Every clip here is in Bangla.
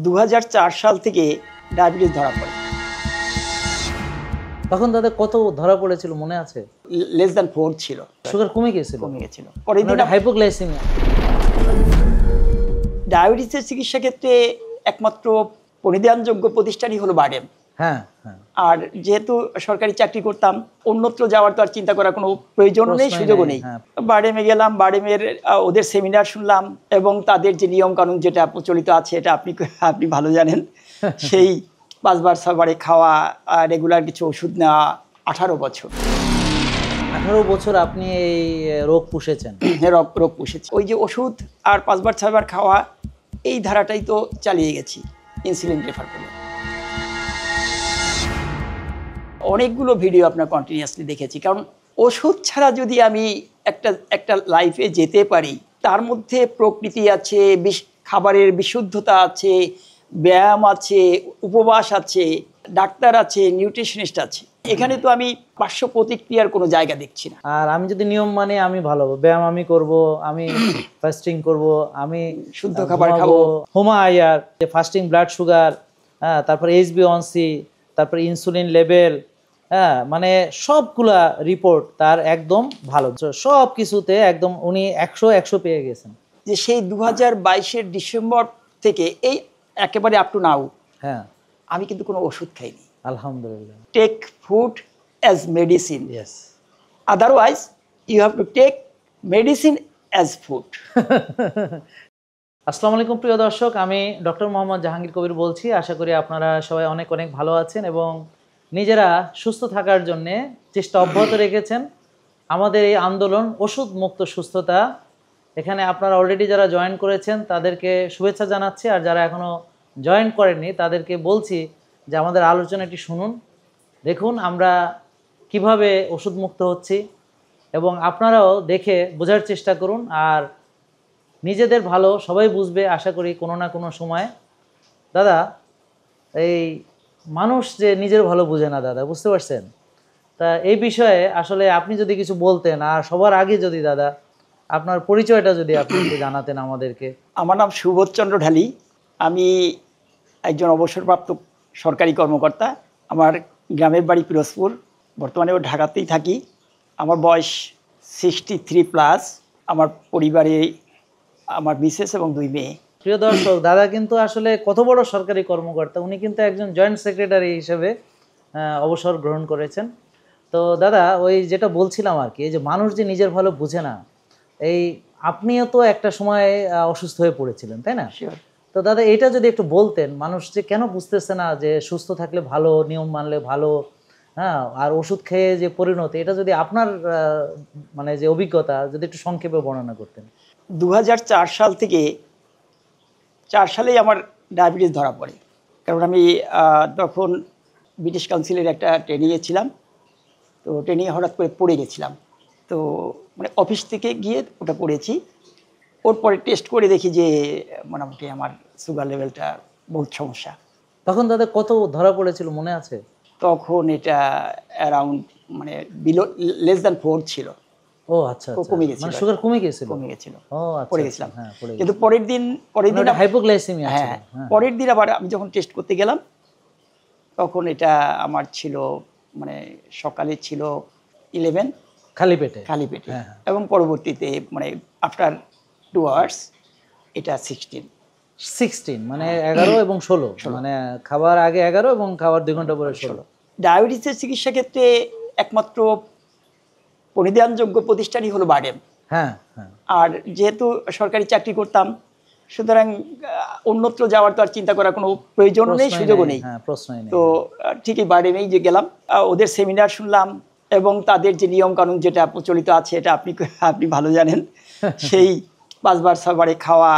2004 সাল থেকে ডায়াবেটিস ধরা পড়ে। তখন তাদের কত ধরা পড়েছিল মনে আছে? লেস দ্যান 4 ছিল। সুগার কমে গিয়েছিল? পরের দিন হাইপোগ্লাইসেমিয়া। ডায়াবেটিসের চিকিৎসা ক্ষেত্রে একমাত্র পরিধানযোগ্য প্রতিষ্ঠানই হলো বারডেম। হ্যাঁ হ্যাঁ। আর যেহেতু সরকারি চাকরি করতাম, অন্যত্র যাওয়ার তো আর চিন্তা করার কোনো প্রয়োজনও নেই, সুযোগও নেই। বারডেমে গেলাম, বারডেমের ওদের সেমিনার শুনলাম এবং তাদের যে নিয়ম কানুন যেটা প্রচলিত আছে এটা আপনি ভালো জানেন। সেই 5 বার 6 বারে খাওয়া, রেগুলার কিছু ওষুধ নেওয়া। 18 বছর 18 বছর আপনি এই রোগ পুষেছেন? রোগ পুষেছি। ওই যে ওষুধ আর 5 বার 6 বার খাওয়া, এই ধারাটাই তো চালিয়ে গেছি ইনসুলিন রেফার করে। অনেকগুলো ভিডিও আপনার কন্টিনিউয়াসলি দেখেছি, কারণ ওষুধ ছাড়া যদি আমি একটা লাইফে যেতে পারি, তার মধ্যে প্রকৃতি আছে, খাবারের বিশুদ্ধতা আছে, ব্যায়াম আছে, উপবাস আছে, ডাক্তার আছে, নিউট্রিশনিস্ট আছে। এখানে তো আমি পার্শ্ব প্রতিক্রিয়ার কোনো জায়গা দেখছি না। আর আমি যদি নিয়ম মানে আমি ভালো ব্যায়াম আমি করব, আমি ফাস্টিং করব, আমি শুদ্ধ খাবার খাবো, হোমায়ার ফাস্টিং ব্লাড সুগার, হ্যাঁ, তারপর HbA1c, তারপর ইনসুলিন লেভেল, হ্যাঁ, মানে সবগুলা রিপোর্ট তার একদম ভালো, সব কিছুতে একদম উনি 100 পেয়ে গেছেন। যে সেই 2022-এর ডিসেম্বর থেকে এই একেবারে আপ টু নাও, হ্যাঁ, আমি কিন্তু কোনো ওষুধ খাইনি। আলহামদুলিল্লাহ। Take food as medicine, yes, otherwise you have to take medicine as food. আসসালামু আলাইকুম প্রিয় দর্শক, আমি ডক্টর মোহাম্মদ জাহাঙ্গীর কবির বলছি। আশা করি আপনারা সবাই অনেক অনেক ভালো আছেন এবং নিজেরা সুস্থ থাকার জন্য চেষ্টা অব্যাহত রেখেছেন। আমাদের এই আন্দোলন ওষুধ মুক্ত সুস্থতা, এখানে আপনারা অলরেডি যারা জয়েন করেছেন তাদেরকে শুভেচ্ছা জানাচ্ছি, আর যারা এখনও জয়েন করেননি তাদেরকে বলছি যে আমাদের আলোচনাটি শুনুন, দেখুন আমরা কিভাবে ওষুধ মুক্ত হচ্ছি এবং আপনারাও দেখে বোঝার চেষ্টা করুন। আর নিজেদের ভালো সবাই বুঝবে আশা করি কোনো না কোনো সময়। দাদা, এই মানুষ যে নিজের ভালো বুঝে না দাদা, বুঝতে পারছেন? তা এই বিষয়ে আসলে আপনি যদি কিছু বলতেন, আর সবার আগে যদি দাদা আপনার পরিচয়টা যদি আপনি একটু জানাতেন আমাদেরকে। আমার নাম সুবোধচন্দ্র ঢালি, আমি একজন অবসরপ্রাপ্ত সরকারি কর্মকর্তা। আমার গ্রামের বাড়ি পিরোজপুর, বর্তমানে ঢাকাতেই থাকি। আমার বয়স 63+। আমার পরিবারে আমার মিসেস এবং 2 মেয়ে। প্রিয় দর্শক, দাদা কিন্তু আসলে কত বড় সরকারি কর্মকর্তা, উনি কিন্তু একজন জয়েন্ট সেক্রেটারি হিসেবে অবসর গ্রহণ করেছেন। তো দাদা, ওই যেটা বলছিলাম আর কি, এই যে মানুষ যে নিজের ভালো বুঝে না, এই আপনিও তো একটা সময় অসুস্থ হয়ে পড়েছিলেন, তাই না? তো দাদা, এটা যদি একটু বলতেন, মানুষ যে কেন বুঝতেছে না যে সুস্থ থাকলে ভালো, নিয়ম মানলে ভালো, হ্যাঁ, আর ওষুধ খেয়ে যে পরিণতি, এটা যদি আপনার মানে যে অভিজ্ঞতা যদি একটু সংক্ষেপে বর্ণনা করতেন। 2004 সাল থেকে 4 সালেই আমার ডায়াবেটিস ধরা পড়ে। কারণ আমি তখন ব্রিটিশ কাউন্সিলের একটা ট্রেনিংয়ে ছিলাম। তো ট্রেনিংয়ে হঠাৎ করে পড়ে গেছিলাম। তো মানে অফিস থেকে গিয়ে ওটা পড়েছি। ওর পরে টেস্ট করে দেখি যে মোটামুটি আমার সুগার লেভেলটা বহুত সমস্যা। তখন দাদা কত ধরা পড়েছিল মনে আছে? তখন এটা অ্যারাউন্ড মানে লেস দ্যান 4 ছিল। ও আচ্ছা, কমে গেছিল, মানে সুগার কমে গেছিল। ও আচ্ছা, পড়ে গেছিলাম। হ্যাঁ, কিন্তু পরের দিন হাইপোগ্লাইসেমিয়া ছিল। হ্যাঁ, পরের দিন আবার আমি যখন টেস্ট করতে গেলাম, তখন এটা আমার ছিল মানে সকালে ছিল 11 খালি পেটে, এবং পরবর্তীতে মানে আফটার 2 আওয়ার্স এটা 16 মানে 11 এবং 16, মানে খাবার আগে 11 এবং খাবার 2 ঘন্টা পরে 16। ডায়াবেটিসের চিকিৎসা ক্ষেত্রে একমাত্র পরিধানযোগ্য প্রতিষ্ঠানই হলো বারডেম। হ্যাঁ হ্যাঁ। আর যেহেতু সরকারি চাকরি করতাম, সুতরাং অন্যত্র যাওয়ার তো আর চিন্তা করার কোনো প্রয়োজনও নেই, সুযোগও নেই। তো ঠিকই বারডেমেই যে গেলাম, ওদের সেমিনার শুনলাম এবং তাদের যে নিয়ম কানুন যেটা প্রচলিত আছে এটা আপনি ভালো জানেন। সেই 5 বার 6 বারে খাওয়া,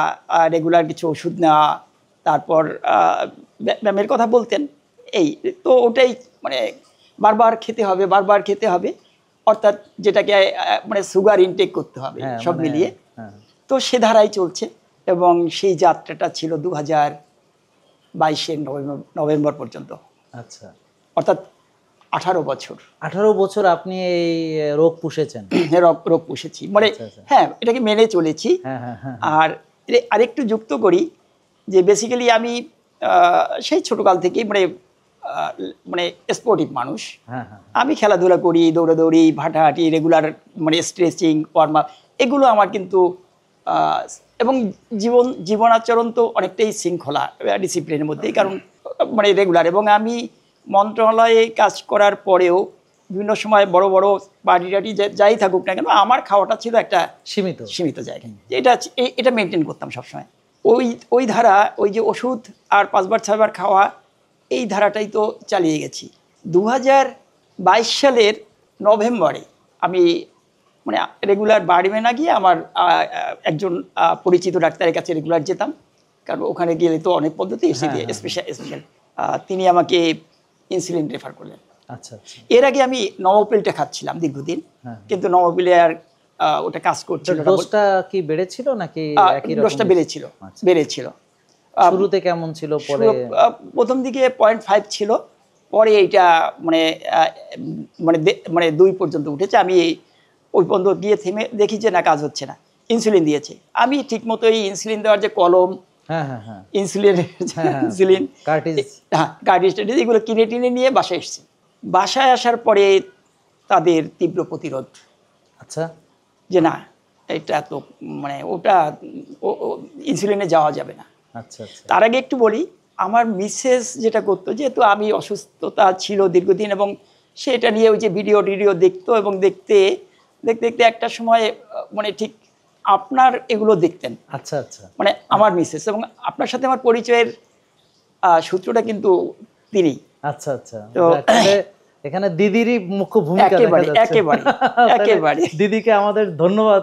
রেগুলার কিছু ওষুধ নেওয়া, তারপর ব্যায়ামের কথা বলতেন। এই তো ওটাই মানে বারবার খেতে হবে, অর্থাৎ যেটাকে মানে সুগার ইনটেক করতে হবে, সব মিলিয়ে। তো সে ধারাই চলছে এবং সেই যাত্রাটা ছিল 2022-এর নভেম্বর পর্যন্ত। আচ্ছা, অর্থাৎ 18 বছর। 18 বছর আপনি এই রোগ পুষেছেন? রোগ পুষেছি মানে, হ্যাঁ, এটাকে মেনে চলেছি। আর আরেকটু যুক্ত করি যে বেসিক্যালি আমি সেই ছোটকাল থেকেই মানে মানে স্পোর্টিভ মানুষ। হ্যাঁ হ্যাঁ আমি খেলাধুলা করি, দৌড়াদৌড়ি, হাঁটাহাঁটি, রেগুলার মানে স্ট্রেচিং, ওয়ার্ম আপ, এগুলো আমার কিন্তু এবং জীবনাচরণ তো অনেকটাই শৃঙ্খলা ডিসিপ্লিনের মধ্যেই, কারণ মানে রেগুলার। এবং আমি মন্ত্রণালয়ে কাজ করার পরেও বিভিন্ন সময় বড় বড় পার্টি টাটি যাই থাকুক না কেন, আমার খাওয়াটা ছিল একটা সীমিত জায়গায়। এটা মেনটেন করতাম সবসময়। ওই ধারা, ওই যে ওষুধ আর 5 বার 6 বার খাওয়া, এই ধারাটাই তো চালিয়ে গেছি। 2022 সালের নভেম্বরে আমি মানে রেগুলার বাড়িতে না গিয়ে আমার একজন পরিচিত ডাক্তারের কাছে রেগুলার যেতাম, কারণ ওখানে গেলে তো অনেক পদ্ধতি স্পেশাল। তিনি আমাকে ইনসুলিন রেফার করলেন। আচ্ছা আচ্ছা। এর আগে আমি নমোপিলটা খাচ্ছিলাম দীর্ঘদিন, কিন্তু নমোপিলে আর ওটা কাজ করছিল না। ডোজটা কি বেড়েছিল নাকি একই রকম? ডোজটা বেড়েছিল। শুরুতে কেমন ছিল? পরে প্রথম দিকে 0.5 ছিল, পরে এইটা মানে মানে মানে 2 পর্যন্ত উঠেছে। আমি ওই পর্যন্ত গিয়ে থেমে দেখি যে না, কাজ হচ্ছে না। ইনসুলিন দিয়েছে, আমি ঠিক মতো এই ইনসুলিন দেওয়ার যে কলম, ইনসুলিন কার্টিজ এগুলো কিনে টিনে নিয়ে বাসায় এসেছি। বাসায় আসার পরে তাদের তীব্র প্রতিরোধ। আচ্ছা, যে না, এটা তো মানে ওটা ইনসুলিনে যাওয়া যাবে না। আচ্ছা আচ্ছা। তার আগে একটু বলি, আমার মিসেস যেটা করতো, যেহেতু আমি অসুস্থতা ছিল দীর্ঘদিন, এবং সেটা নিয়ে ওই যে ভিডিও দেখতো, এবং দেখতে একটা সময় মানে ঠিক আপনার এগুলো দেখতেন। আচ্ছা আচ্ছা। মানে আমার মিসেস, এবং আপনার সাথে আমার পরিচয়ের সূত্রটা কিন্তু তিনি। আচ্ছা আচ্ছা। তো এখানে দিদিরই মুখ্য ভূমিকা দেখা যাচ্ছে। একেবারে দিদিকে আমাদের ধন্যবাদ।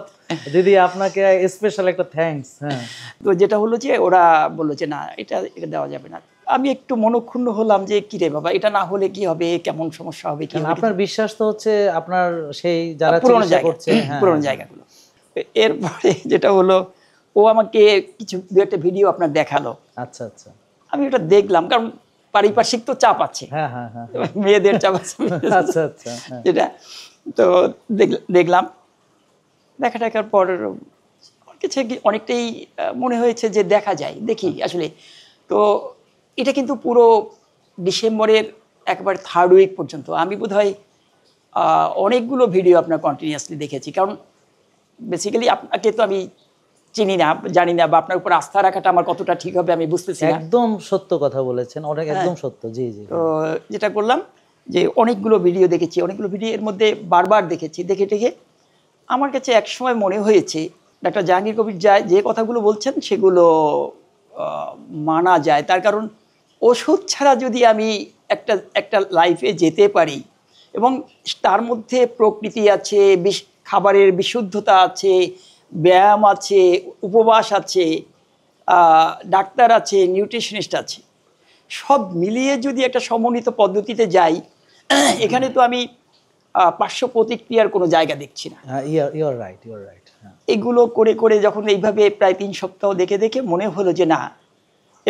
দিদি, আপনাকে স্পেশাল একটা থ্যাঙ্কস। হ্যাঁ। তো যেটা হলো যে ওরা বললো যে না, এটা দেওয়া যাবে না। আমি একটু মনক্ষুণ্ণ হলাম যে কি রে বাবা, এটা না হলে কি হবে, কেমন সমস্যা হবে, কি হবে। আপনার বিশ্বাস তো হচ্ছে আপনার সেই যারা চিকিৎসা করছে পুরনো জায়গাগুলো। এরপরে যেটা হলো, ও আমাকে কিছু একটা ভিডিও আপনার দেখালো। আচ্ছা আচ্ছা। আমি ওটা দেখলাম, কারণ পারিপার্শ্বিক তো চাপ আছে, মেয়েদের চাপ আছে। আচ্ছা আচ্ছা। যেটা তো দেখলাম, দেখার পর কিছু অনেকটাই মনে হয়েছে যে দেখা যায়, দেখি আসলে। তো এটা কিন্তু পুরো ডিসেম্বরের একবার 3rd উইক পর্যন্ত আমি বোধহয় অনেকগুলো ভিডিও আপনার কন্টিনিউয়াসলি দেখেছি। কারণ বেসিক্যালি আপনাকে তো আমি চিনি না, জানি না, বা আপনার উপর আস্থা রাখাটা আমার কতটা ঠিক হবে আমি বুঝতেছি না। একদম সত্য কথা বলেছেন, একদম সত্য। জি জি। তো যেটা করলাম যে অনেকগুলো ভিডিও দেখেছি, অনেকগুলো ভিডিও এর মধ্যে বারবার দেখেছি, দেখে আমার কাছে একসময় মনে হয়েছে ডাক্তার জাহাঙ্গীর কবির যে কথাগুলো বলছেন সেগুলো মানা যায়। তার কারণ ওষুধ ছাড়া যদি আমি একটা লাইফে যেতে পারি, এবং তার মধ্যে প্রকৃতি আছে, খাবারের বিশুদ্ধতা আছে, ব্যায়াম আছে, উপবাস আছে, ডাক্তার আছে, নিউট্রিশনিস্ট আছে, সব মিলিয়ে যদি একটা সমন্বিত পদ্ধতিতে যাই, এখানে তো আমি পার্শ্ব প্রতিক্রিয়ার কোনো জায়গা দেখছি না। Your right. এগুলো করে যখন এইভাবে প্রায় 3 সপ্তাহ দেখে মনে হলো যে না,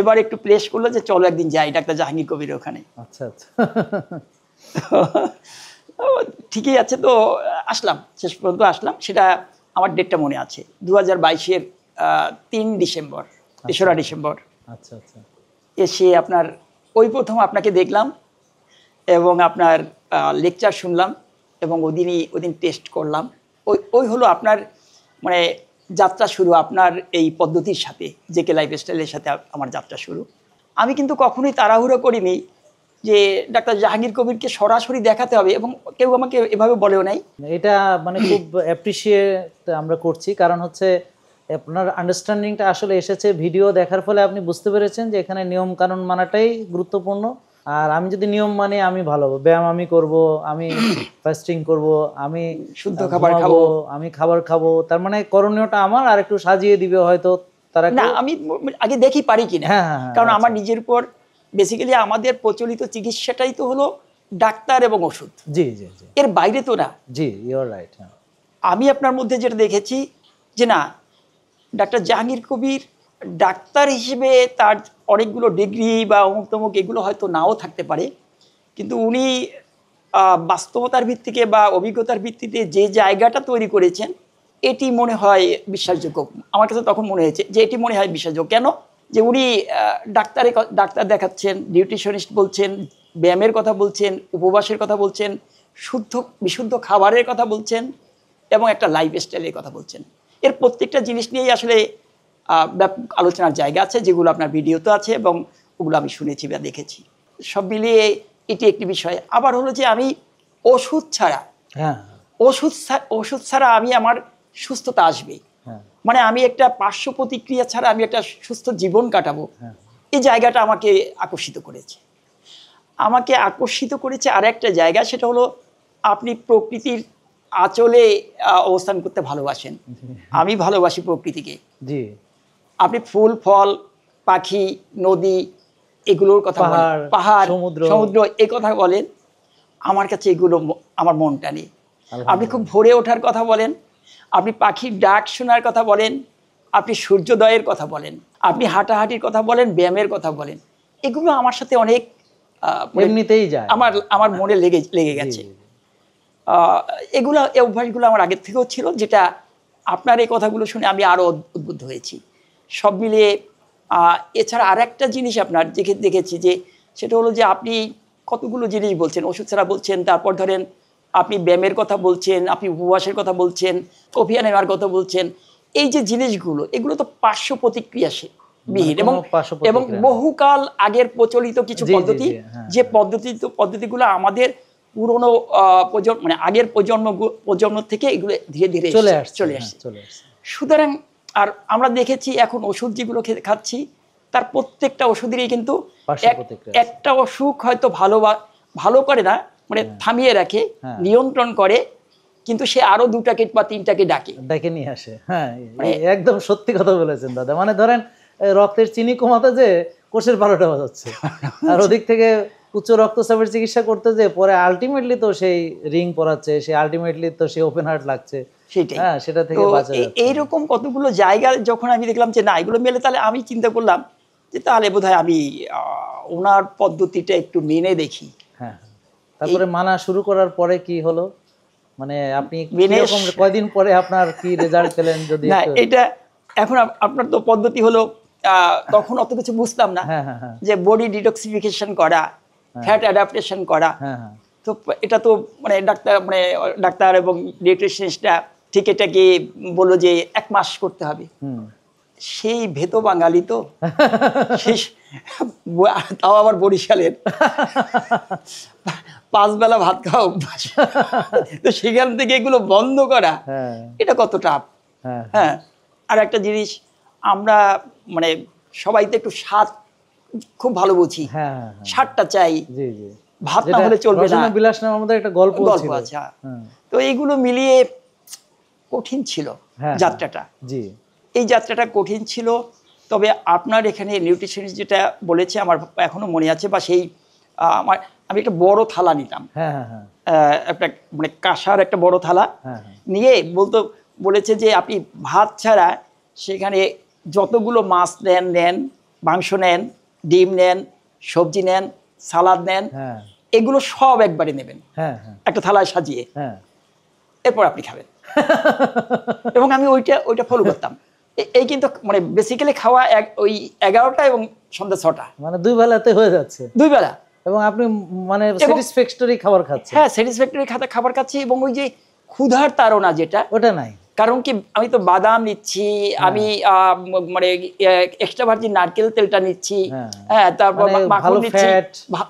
এবার একটু প্লেস করলো যে চলো একদিন যাই ডাক্তার জাহাঙ্গীর কবির ওখানে। আচ্ছা আচ্ছা। ঠিকই আছে। তো আসলাম, শেষ পর্যন্ত আসলাম। সেটা আমার ডেটটা মনে আছে, 2022-এর 3 ডিসেম্বর, 3রা ডিসেম্বর। আচ্ছা আচ্ছা। এসে আপনার ওই প্রথম আপনাকে দেখলাম, এবং আপনার লেকচার শুনলাম, এবং ওদিন টেস্ট করলাম। ওই হলো আপনার মানে যাত্রা শুরু, আপনার এই পদ্ধতির সাথে, জেকে লাইফস্টাইলের সাথে আমার যাত্রা শুরু। আমি কিন্তু কখনোই তাড়াহুড়ো করিনি যে ডাক্তার জাহাঙ্গীর কবিরকে সরাসরি দেখাতে হবে, এবং কেউ আমাকে এভাবে বলেও নাই। এটা মানে খুব অ্যাপ্রিসিয়েট আমরা করছি, কারণ হচ্ছে আপনার আন্ডারস্ট্যান্ডিংটা আসলে এসেছে ভিডিও দেখার ফলে। আপনি বুঝতে পেরেছেন যে এখানে নিয়ম কানুন মানাটাই গুরুত্বপূর্ণ। আর আমি যদি নিয়ম মানি, আমি ভালো ব্যায়াম আমি করব, আমি ফাস্টিং করব, আমি শুদ্ধ খাবার খাবো, আমি খাবার খাবো, তার মানে করণীয়টা আমার আর একটু সাজিয়ে দিবে হয়তো তারা। না, আমি আগে দেখি পারি কিনা। কারণ আমার নিজের উপর বেসিক্যালি আমাদের প্রচলিত চিকিৎসাটাই তো হলো ডাক্তার এবং ওষুধ। জি জি জি, এর বাইরে তো না। জি, ইউর রাইট। আমি আপনার মধ্যে যেটা দেখেছি যে না, ডাক্তার জাহাঙ্গীর কবির ডাক্তার হিসেবে তার অনেকগুলো ডিগ্রি বা অমুক তমুক এগুলো হয়তো নাও থাকতে পারে, কিন্তু উনি বাস্তবতার ভিত্তিতে বা অভিজ্ঞতার ভিত্তিতে যে জায়গাটা তৈরি করেছেন, এটি মনে হয় বিশ্বাসযোগ্য। আমার কাছে তখন মনে হয়েছে যে এটি মনে হয় বিশ্বাসযোগ্য। কেন? যে উনি ডাক্তার দেখাচ্ছেন, নিউট্রিশনিস্ট বলছেন, ব্যায়ামের কথা বলছেন, উপবাসের কথা বলছেন, বিশুদ্ধ খাবারের কথা বলছেন এবং একটা লাইফস্টাইলের কথা বলছেন। এর প্রত্যেকটা জিনিস নিয়েই আসলে ব্যাপক আলোচনার জায়গা আছে, যেগুলো আপনার ভিডিওতে আছে এবং ওগুলো আমি শুনেছি বা দেখেছি। সব মিলিয়ে এটি একটি বিষয়। আবার হলো যে আমি ওষুধ ছাড়া আমি আমার সুস্থতা আসবে, মানে আমি একটা পার্শ্ব প্রতিক্রিয়া ছাড়া আমি একটা সুস্থ জীবন কাটাবো, এই জায়গাটা আমাকে আকর্ষিত করেছে। আর একটা জায়গা, সেটা হলো আপনি প্রকৃতির আঁচলে অবস্থান করতে ভালোবাসেন। আমি ভালোবাসি প্রকৃতিকে। আপনি ফুল ফল, পাখি, নদী এগুলোর কথা বলেন, পাহাড়, সমুদ্র এই কথা বলেন, আমার কাছে এগুলো আমার মন টানে। আপনি খুব ভোরে ওঠার কথা বলেন, আপনি পাখির ডাক শোনার কথা বলেন, আপনি সূর্যোদয়ের কথা বলেন, আপনি হাঁটাহাঁটির কথা বলেন, ব্যায়ামের কথা বলেন, এগুলো আমার সাথে অনেক এমনিতেই যায়, আমার মনে লেগে গেছে। এই অভ্যাসগুলো আমার আগের থেকেও ছিল, যেটা আপনার এই কথাগুলো শুনে আমি আরো উদ্বুদ্ধ হয়েছি। সব মিলিয়ে এছাড়া আর একটা জিনিস আপনার দেখেছি, যে সেটা হলো যে আপনি কতগুলো জিনিস বলছেন, ওষুধ ছাড়া বলছেন, তারপর ধরেন আপনি ব্যায়ামের কথা বলছেন, আপনি উপবাসের কথা বলছেন, কফিয়া নেওয়ার কথা বলছেন। এই যে জিনিসগুলো, এগুলো তো পার্শ্ব প্রতিক্রিয়াবিহীন এবং বহুকাল আগের প্রচলিত কিছু পদ্ধতি, যে পদ্ধতিগুলো আমাদের পুরনো মানে আগের প্রজন্ম থেকে এগুলো ধীরে ধীরে চলে আসছে। সুতরাং আর আমরা দেখেছি এখন ওষুধ যেগুলো খাচ্ছি, তার প্রত্যেকটা ওষুধেরই কিন্তু একটা অসুখ হয়তো ভালো করে না, মানে থামিয়ে রাখে, নিয়ন্ত্রণ করে, কিন্তু সে আরো 2টাকে বা 3টাকে ডাকে নিয়ে আসে। হ্যাঁ, একদম সত্যি কথা বলেছেন দাদা। মানে ধরেন রক্তের চিনি কমাতে যে কোষের 12টা বাজাচ্ছে, আর ওদিক থেকে উচ্চ রক্তচাপের চিকিৎসা করতে যে পরে আলটিমেটলি তো সেই রিং পরাচ্ছে, সেই আলটিমেটলি তো সেই ওপেন হার্ট লাগছে, সেটা থেকে বাঁচা যাচ্ছে। এইরকম কতগুলো জায়গা যখন আমি দেখলাম যে না এগুলো মেলে, তাহলে আমি চিন্তা করলাম যে তাহলে বোধহয় আমি ওনার পদ্ধতিটা একটু মেনে দেখি। হ্যাঁ, তারপরে মানা শুরু করার পরে কি হলো, মানে আপনি কয়দিন পরে আপনার কি রেজাল্ট পেলেন? যদি না, এটা এখন আপনার তো পদ্ধতি হলো, তখন অত কিছু বুঝতাম না, যে বডি ডিটক্সিফিকেশন করা, ফ্যাট অ্যাডাপ্টেশন করা। তো এটা তো মানে ডাক্তার এবং নিউট্রিশনিস্টরা ঠিক এটাকে বললো যে 1 মাস করতে হবে। সেই ভেতো বাঙালি তো, তাও আবার বরিশালের, 5 বেলা ভাত খাওয়া অভ্যাস, তো সেখান থেকে এগুলো বন্ধ করা এটা কত টাফ। হ্যাঁ, আর একটা জিনিস, আমরা মানে সবাই তো একটু স্বাদ খুব ভালো বুঝি, স্বাদটা চাই, ভাত না হলে চলবে না। বিলাস নামের আমাদের একটা গল্প আছে। তো এইগুলো মিলিয়ে কঠিন ছিল যাত্রাটা। এই যাত্রাটা কঠিন ছিল। তবে আপনার এখানে নিউট্রিশনিস্ট যেটা বলেছে আমার এখনো মনে আছে, বা সেই আমি একটা বড় থালা নিতাম, একটা মানে কাঁসার একটা বড় থালা নিয়ে বলেছে যে আপনি ভাত ছাড়া সেখানে যতগুলো মাছ নেন, মাংস নেন, ডিম নেন, সবজি নেন, সালাদ নেন, এগুলো সব একবারে নেবেন একটা থালায় সাজিয়ে, এরপর আপনি খাবেন। এবং আমি ওইটা ফলো করতাম। এই কিন্তু মানে বেসিক্যালি খাওয়া ওই 11টা এবং সন্ধ্যা 6টা, মানে 2 বেলাতে হয়ে যাচ্ছে, 2 বেলা, এবং আপনি মানে স্যাটিসফ্যাক্টরি খাবার খাচ্ছেন। হ্যাঁ, স্যাটিসফ্যাক্টরি খাবার খাচ্ছি, এবং ওই যে ক্ষুধার তাড়না যেটা, ওটা নাই। কারণ কি আমি তো বাদাম নিচ্ছি, আমি মানে এক্সট্রা ভার্জিন নারকেল তেলটা নিচ্ছি, তারপর মাখন নিচ্ছি,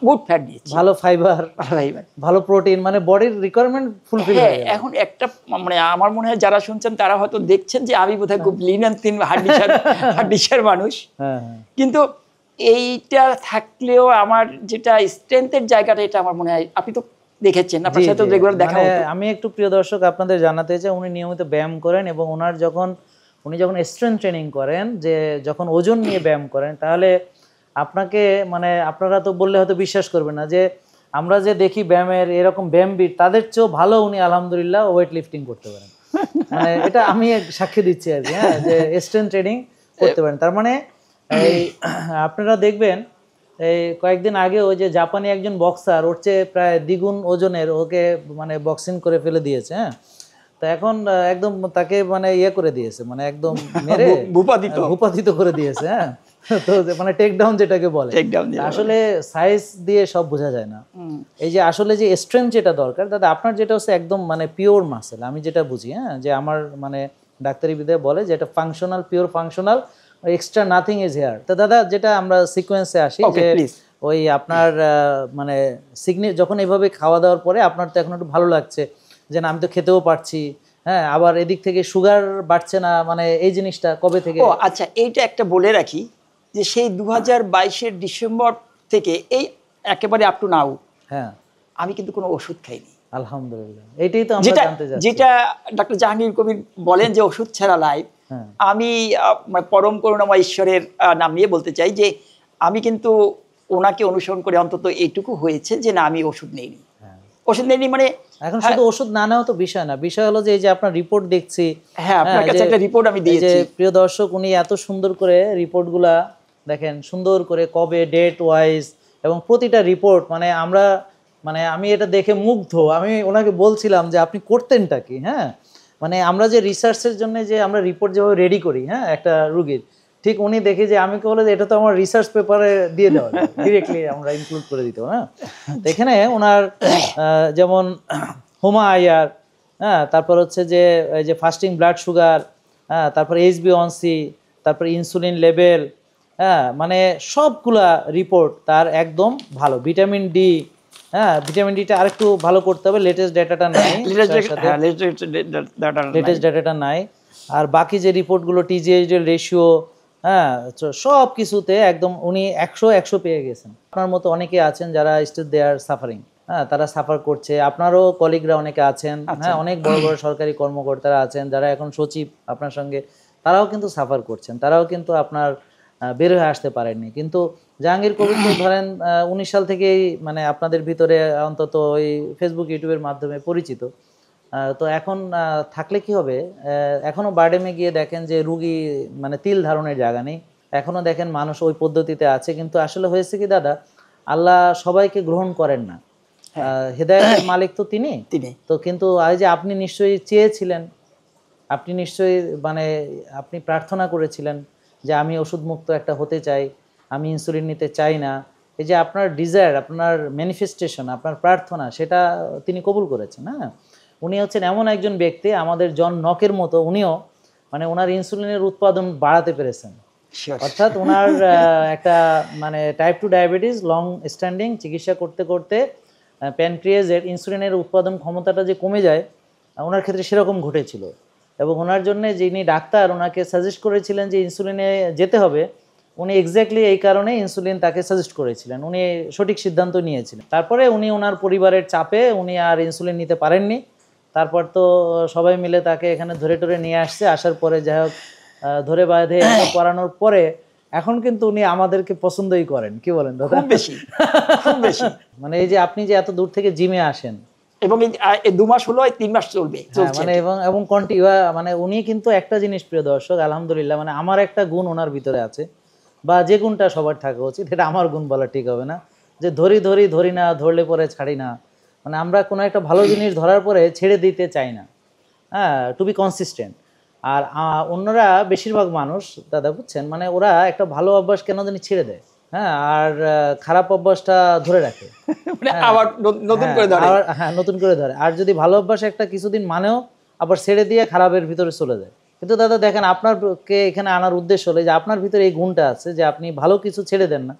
গুড ফ্যাট নিচ্ছি, ভালো ফাইবার, ভালো প্রোটিন, মানে বডির রিকোয়ারমেন্ট ফুলফিল হয়ে গেল। এখন একটা মানে আমার মনে হয় যারা শুনছেন তারা হয়তো দেখছেন যে আমি বোধহয় খুব লিন এন্ড থিন হাড্ডিসার মানুষ, কিন্তু এইটা থাকলেও আমার যেটা স্ট্রেংথের জায়গাটা, এটা আমার মনে হয় আপনি তো দেখেছেন, আপনার সাথে রেগুলার দেখা হতো। আমি একটু প্রিয় দর্শক আপনাদের জানাতে চাই, উনি নিয়মিত ব্যায়াম করেন, এবং উনি যখন স্ট্রেংথ ট্রেনিং করেন, যে যখন ওজন নিয়ে ব্যায়াম করেন, তাহলে আপনাকে মানে আপনারা তো বললে হয়তো বিশ্বাস করবেন না, যে আমরা যে দেখি ব্যায়ামের এরকম ব্যায়ামবিদ, তাদের চেয়েও ভালো উনি আলহামদুলিল্লাহ ওয়েট লিফটিং করতে পারেন। মানে এটা আমি সাক্ষী দিচ্ছি আর কি, যে স্ট্রেংথ ট্রেনিং করতে পারেন। তার মানে এই আপনারা দেখবেন এই কয়েকদিন আগে ওই যে জাপানি একজন বক্সার, ওর চেয়ে প্রায় দ্বিগুণ ওজনের, ওকে মানে বক্সিং করে ফেলে দিয়েছে। তো এখন একদম তাকে মানে ইয়ে করে দিয়েছে, মানে একদম মেরে ভূপাতিত করে দিয়েছে। তো মানে টেক ডাউন যেটাকে বলে, আসলে সাইজ দিয়ে সব বোঝা যায় না। এই যে আসলে যে স্ট্রেংথ যেটা দরকার দাদা, আপনার যেটা হচ্ছে একদম মানে পিওর মাসেল, আমি যেটা বুঝি, হ্যাঁ, যে আমার মানে ডাক্তারি বিদ্যায় বলে যে এটা functional, pure functional, extra nothing is here. তো দাদা যেটা আমরা সিকোয়েন্সে আসি, যে ওই আপনার মানে যখন এইভাবে খাওয়া দাওয়ার পরে আপনার তো এখন একটু ভালো লাগছে যে না আমি তো খেতেও পারছি, হ্যাঁ, আবার এদিক থেকে সুগার বাড়ছে না, মানে এই জিনিসটা কবে থেকে? ও আচ্ছা, এইটা একটা বলে রাখি যে সেই 2022-এর ডিসেম্বর থেকে এই একেবারে আপ টু নাও, হ্যাঁ, আমি কিন্তু কোনো ওষুধ খাইনি, আলহামদুলিল্লাহ। এইটাই তো আমরা জানতে চাচ্ছি, যেটা ডক্টর জাহাঙ্গীর কবির বলেন যে ওষুধ ছাড়া লাইফ। আমি পরম করুণাময় ঈশ্বরের নাম নিয়ে বলতে চাই যে আমি কিন্তু ওনাকে অনুসরণ করে অন্তত এইটুকু হয়েছে যে না আমি ওষুধ নেইনি, ওষুধ নেইনি মানে এখন শুধু ওষুধ না নেওয়া তো বিষয় না, বিষয় হলো যে এই যে আপনার রিপোর্ট দেখছি, হ্যাঁ আপনার কাছে একটা রিপোর্ট আমি দিয়েছি, প্রিয় দর্শক, উনি এত সুন্দর করে রিপোর্টগুলা দেখেন, সুন্দর করে কবে ডেট ওয়াইজ, এবং প্রতিটা রিপোর্ট মানে আমরা মানে আমি এটা দেখে মুগ্ধ। আমি ওনাকে বলছিলাম যে আপনি করতেনটা কি, হ্যাঁ, মানে আমরা যে রিসার্চের জন্য যে আমরা রিপোর্ট যেভাবে রেডি করি, হ্যাঁ, একটা রুগীর, ঠিক উনি দেখে যে আমি বলে যে এটা তো আমার রিসার্চ পেপারে দিয়ে দেওয়া ডিরেক্টলি আমরা ইনক্লুড করে দিত, হ্যাঁ। তো এখানে ওনার যেমন হোমা আইআর, হ্যাঁ, তারপর হচ্ছে যে এই যে ফাস্টিং ব্লাড সুগার, হ্যাঁ, তারপর HbA1c, তারপর ইনসুলিন লেভেল, হ্যাঁ, মানে সবগুলা রিপোর্ট তার একদম ভালো। ভিটামিন ডি, হ্যাঁ, ভিটামিন ডিটা আরেকটু ভালো করতে হবে, লেটেস্ট ডেটাটা নাই, লেটেস্ট ডেটাটা নাই। আর বাকি যে রিপোর্টগুলো TGH রেশিও, হ্যাঁ, সব কিছুতে একদম উনি 100 পেয়ে গেছেন। আপনার মতো অনেকে আছেন যারা স্টিল দে আর সাফারিং, হ্যাঁ, তারা সাফার করছে। আপনারও কলিগরা অনেকে আছেন, হ্যাঁ, অনেক বড় বড় সরকারি কর্মকর্তারা আছেন যারা এখন সচিব আপনার সঙ্গে, তারাও কিন্তু সাফার করছেন, তারাও কিন্তু আপনার বের হয়ে আসতে পারেননি। কিন্তু জাহাঙ্গীর কবির তো ধরেন 19 সাল থেকেই মানে আপনাদের ভিতরে অন্তত ওই ফেসবুক ইউটিউবের মাধ্যমে পরিচিত। তো এখন থাকলে কি হবে, এখনো বারডেমে গিয়ে দেখেন যে রুগী মানে তিল ধারণের জায়গা নেই, এখনো দেখেন মানুষ ওই পদ্ধতিতে আছে। কিন্তু আসলে হয়েছে কি দাদা, আল্লাহ সবাইকে গ্রহণ করেন না, হেদায়েতের মালিক তো তিনি। তো কিন্তু এই যে আপনি নিশ্চয়ই চেয়েছিলেন, আপনি নিশ্চয়ই মানে আপনি প্রার্থনা করেছিলেন যে আমি ওষুধ মুক্ত একটা হতে চাই, আমি ইনসুলিন নিতে চাই না। এই যে আপনার ডিজায়ার, আপনার ম্যানিফেস্টেশন, আপনার প্রার্থনা, সেটা তিনি কবুল করেছেন। হ্যাঁ, উনি হচ্ছেন এমন একজন ব্যক্তি, আমাদের জন নকের মতো উনিও মানে ওনার ইনসুলিনের উৎপাদন বাড়াতে পেরেছেন। অর্থাৎ ওনার একটা মানে টাইপ 2 ডায়াবেটিস লং স্ট্যান্ডিং চিকিৎসা করতে করতে প্যানক্রিয়াসের ইনসুলিনের উৎপাদন ক্ষমতাটা যে কমে যায়, ওনার ক্ষেত্রে সেরকম ঘটেছিল। এবং ওনার জন্য যিনি ডাক্তার ওনাকে সাজেস্ট করেছিলেন যে ইনসুলিনে যেতে হবে, উনি এক্স্যাক্টলি এই কারণে ইনসুলিন তাকে সাজেস্ট করেছিলেন, উনি সঠিক সিদ্ধান্ত নিয়েছিলেন। তারপরে উনি ওনার পরিবারের চাপে উনি আর ইনসুলিন নিতে পারেননি। তারপর তো সবাই মিলে তাকে এখানে ধরে টরে নিয়ে আসছে, আসার পরে যাই হোক ধরে বাঁধে করানোর পরে এখন কিন্তু উনি আমাদেরকে পছন্দই করেন। কি বলেন দাদা? খুব বেশি, খুব বেশি। মানে এই যে আপনি যে এত দূর থেকে জিমে আসেন, এবং এই 2 মাস হলো, 3 মাস চলবে, মানে এবং কন্টিনিউ, মানে উনি কিন্তু একটা জিনিস প্রিয় দর্শক, আলহামদুলিল্লাহ, মানে আমার একটা গুণ ওনার ভিতরে আছে, বা যে গুণটা সবার থাকা উচিত, এটা আমার গুণ বলা ঠিক হবে না, যে ধরি না, ধরলে পরে ছাড়ি না। মানে আমরা কোনো একটা ভালো জিনিস ধরার পরে ছেড়ে দিতে চাই না, হ্যাঁ, টু বি কনসিস্টেন্ট। আর অন্যরা বেশিরভাগ মানুষ দাদা বুঝছেন, মানে ওরা একটা ভালো অভ্যাস কেন জানি ছেড়ে দেয়, হ্যাঁ, আর খারাপ অভ্যাসটা ধরে রাখে, আবার নতুন করে ধরে, হ্যাঁ, নতুন করে ধরে। আর যদি ভালো অভ্যাস একটা কিছুদিন মানেও আবার ছেড়ে দিয়ে খারাপের ভিতরে চলে যায়। কিন্তু দাদা দেখেন, আপনারকে এখানে আনার উদ্দেশ্য হলো যে আপনার ভিতরে এই গুণটা আছে যে আপনি ভালো কিছু ছেড়ে দেন না,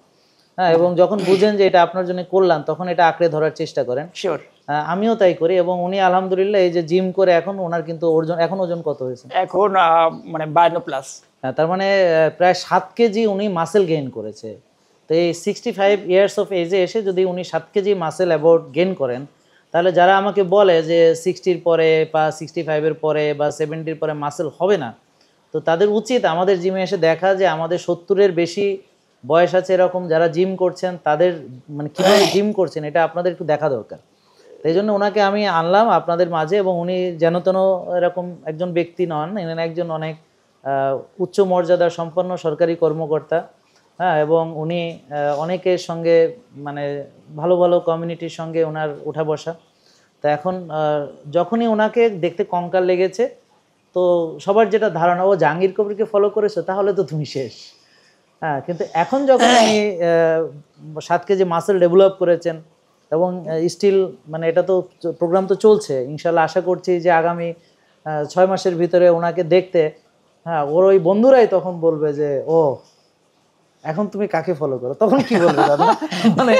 হ্যাঁ, এবং যখন বুঝেন যে এটা আপনার জন্য করলাম তখন এটা আঁকড়ে ধরার চেষ্টা করেন। শিওর, আমিও তাই করি। এবং উনি আলহামদুলিল্লাহ এই যে জিম করে এখন ওনার কিন্তু ওজন কত হয়েছে এখন, মানে 52 প্লাস, তার মানে প্রায় 7 কেজি উনি মাসেল গেইন করেছে। তো এই 65 ইয়ার্স অফ এজে এসে যদি উনি 7 কেজি মাসেল অ্যাবাউট গেইন করেন, তাহলে যারা আমাকে বলে যে 60-র পরে বা 65-এর পরে বা 70-র পরে মাসেল হবে না, তো তাদের উচিত আমাদের জিমে এসে দেখা যে আমাদের 70-এর বেশি বয়স আছে এরকম যারা জিম করছেন, তাদের মানে কীভাবে জিম করছেন এটা আপনাদের একটু দেখা দরকার। এই জন্য ওনাকে আমি আনলাম আপনাদের মাঝে। এবং উনি যেন তেন এরকম একজন ব্যক্তি নন, ইনি একজন অনেক উচ্চ মর্যাদা সম্পন্ন সরকারি কর্মকর্তা, হ্যাঁ, এবং উনি অনেকের সঙ্গে মানে ভালো ভালো কমিউনিটির সঙ্গে ওনার ওঠা বসা। তো এখন যখনই ওনাকে দেখতে কঙ্কাল লেগেছে, তো সবার যেটা ধারণা, ও জাহাঙ্গীর কবিরকে ফলো করেছো তাহলে তো তুমি শেষ, হ্যাঁ, কিন্তু এখন যখন আমি 7 কেজি মাসেল ডেভেলপ করেছেন এবং স্টিল মানে এটা তো প্রোগ্রাম তো চলছে, ইনশাল্লাহ আশা করছি যে আগামী 6 মাসের ভিতরে ওনাকে দেখতে, হ্যাঁ, ওর ওই বন্ধুরাই তখন বলবে যে ও এখন তুমি কাকে ফলো করো, তখন কি বলবে দাদা? মানে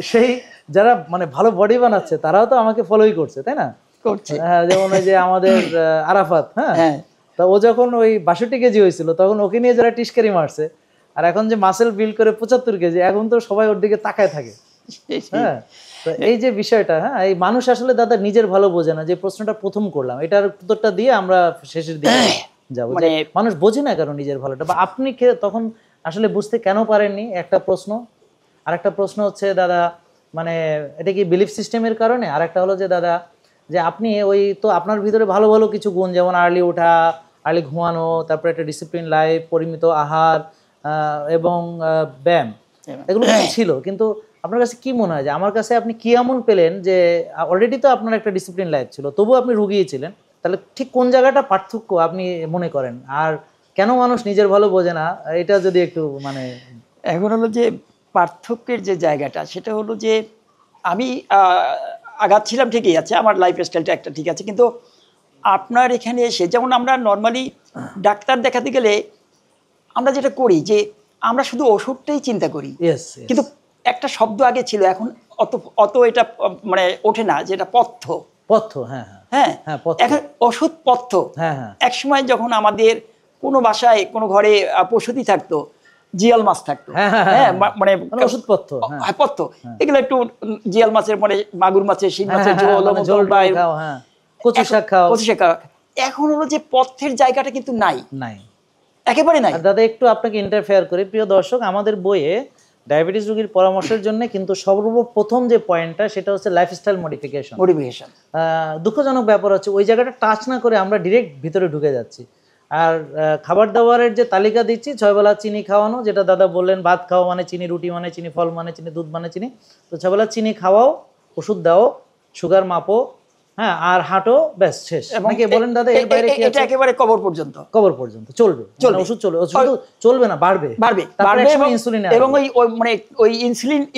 সেই যারা মানে ভালো বডি বানাচ্ছে তারাও তো আমাকে ফলোই করছে, তাই না? করছে। হ্যাঁ, যেমন ওই যে আমাদের আরাফাত, হ্যাঁ, তা ও যখন ওই 62 কেজি হয়েছিল তখন ওকে নিয়ে যারা টিস্কারি মারছে, আর এখন যে মাসেল বিল্ড করে 75 কেজি, এখন তো সবাই ওর দিকে তাকায় থাকে। হ্যাঁ, তো এই যে বিষয়টা, হ্যাঁ, এই মানুষ আসলে দাদা নিজের ভালো বোঝে না। যে প্রশ্নটা প্রথম করলাম এটার উত্তরটা দিয়ে আমরা শেষের দিকে যাবো, মানে মানুষ বোঝে না কেন নিজের ভালোটা, বা আপনি তখন আসলে বুঝতে কেন পারেননি, একটা প্রশ্ন। আর একটা প্রশ্ন হচ্ছে দাদা, মানে এটা কি বিলিফ সিস্টেমের কারণে? আর একটা হলো যে দাদা, যে আপনি ওই তো আপনার ভিতরে ভালো ভালো কিছু গুণ, যেমন আর্লি ওঠা, আর্লি ঘুমানো, তারপরে একটা ডিসিপ্লিন লাইফ, পরিমিত আহার এবং ব্যায়াম, এগুলো ছিল। কিন্তু আপনার কাছে কি মনে হয় যে আমার কাছে আপনি কি এমন পেলেন যে অলরেডি তো আপনার একটা ডিসিপ্লিন লাইফ ছিল, তবুও আপনি রুগীই ছিলেন? তাহলে ঠিক কোন জায়গাটা পার্থক্য আপনি মনে করেন, আর কেন মানুষ নিজের ভালো বোঝে না, এটা যদি একটু মানে। এখন হলো যে পার্থক্যের যে জায়গাটা, সেটা হলো যে আমি আগাচ্ছিলাম ঠিকই আছে, আমার লাইফ স্টাইলটা একটা ঠিক আছে, কিন্তু আপনার এখানে এসে যেমন আমরা নর্মালি ডাক্তার দেখাতে গেলে আমরা যেটা করি যে আমরা শুধু ওষুধটাই চিন্তা করি, কিন্তু একটা শব্দ আগে ছিল, এখন অত অত এটা মানে ওঠে না, যেটা পথ্য। পথ্য, হ্যাঁ হ্যাঁ, এখন ওষুধ পথ্য। এক সময় যখন আমাদের কোনো বাসায় কোনো ঘরে প্রসূতি থাকতো, জিয়াল মাছ থাকতো, হ্যাঁ, মানে ওষুধ পথ্য, পথ্য, এগুলো একটু জিয়াল মাছের মানে মাগুর মাছের, শিং মাছের ঝোল, কচু শাক খাও। এখন হলো যে পথ্যের জায়গাটা কিন্তু নাই, একেবারে নাই। দাদা একটু আপনাকে ইন্টারফেয়ার করি, প্রিয় দর্শক, আমাদের বইয়ে ডায়াবেটিস রোগীর পরামর্শের জন্য কিন্তু সর্বপ্রথম যে পয়েন্টটা, সেটা হচ্ছে লাইফস্টাইল মডিফিকেশন। দুঃখজনক ব্যাপার হচ্ছে ওই জায়গাটা টাচ না করে আমরা ডিরেক্ট ভিতরে ঢুকে যাচ্ছি। আর খাবার দাবারের যে তালিকা দিচ্ছি, 6 বেলা চিনি খাওয়ানো, যেটা দাদা বললেন, ভাত খাওয়া মানে চিনি, রুটি মানে চিনি, ফল মানে চিনি, দুধ মানে চিনি। তো 6 বেলা চিনি খাওয়াও, ওষুধ দাও, সুগার মাপো, হ্যাঁ, আর হাঁটো, ব্যাস শেষ। নাকি বলেন দাদা, এর বাইরে কি আছে? এটা একেবারে কবর পর্যন্ত চলবে, ওষুধ চলবে, শুধু চলবে না, বাড়বে ইনসুলিন, এবং ওই মানে ওই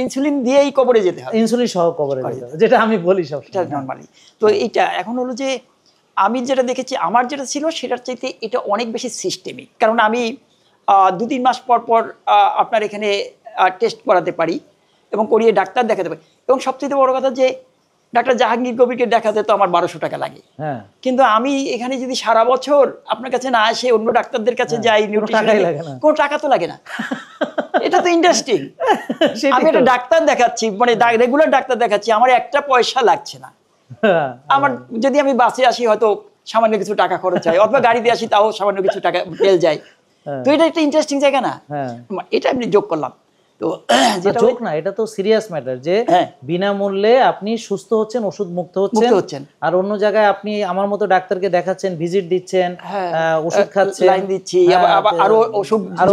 ইনসুলিন দিয়েই কবরে যেতে হবে, ইনসুলিন সহ কবরে যেতে হবে, যেটা আমি বলি সব নরমালি। তো এইটা এখন হলো যে আমি যেটা দেখেছি, আমার যেটা ছিল সেটার চাইতে এটা অনেক বেশি সিস্টেমিক। কারণ আমি 2-3 মাস পর পর আপনার এখানে টেস্ট করাতে পারি এবং করিয়ে ডাক্তার দেখাতে পারি। এবং সবচেয়ে বড় কথা যে ডাক্তার জাহাঙ্গীর কবিরকে দেখাতে তো আমার 1200 টাকা লাগে, কিন্তু আমি এখানে যদি সারা বছর আপনার কাছে না আসে, অন্য ডাক্তারদের কাছে যাই, কোনো টাকা তো লাগে না। এটা তো ইন্টারেস্টিং। আমি একটা ডাক্তার দেখাচ্ছি, মানে রেগুলার ডাক্তার দেখাচ্ছি, আমার একটা পয়সা লাগছে না। আমার যদি আমি বাসে আসি হয়তো সামান্য কিছু টাকা খরচ হয়, অথবা গাড়িতে আসি তাও সামান্য কিছু টাকা তেল যায়। তো এটা একটা ইন্টারেস্টিং জায়গা না? এটা আমি যোগ করলাম। তো যেটা যোগ না, এটা তো সিরিয়াস ম্যাটার যে বিনামূল্যে আপনি সুস্থ হচ্ছেন, ওষুধ মুক্ত হচ্ছেন, আর অন্য জায়গায় আপনি আমার মতো ডাক্তারকে দেখাচ্ছেন, ভিজিট দিচ্ছেন, ওষুধ খাচ্ছেন, লাইন দিচ্ছি, আরো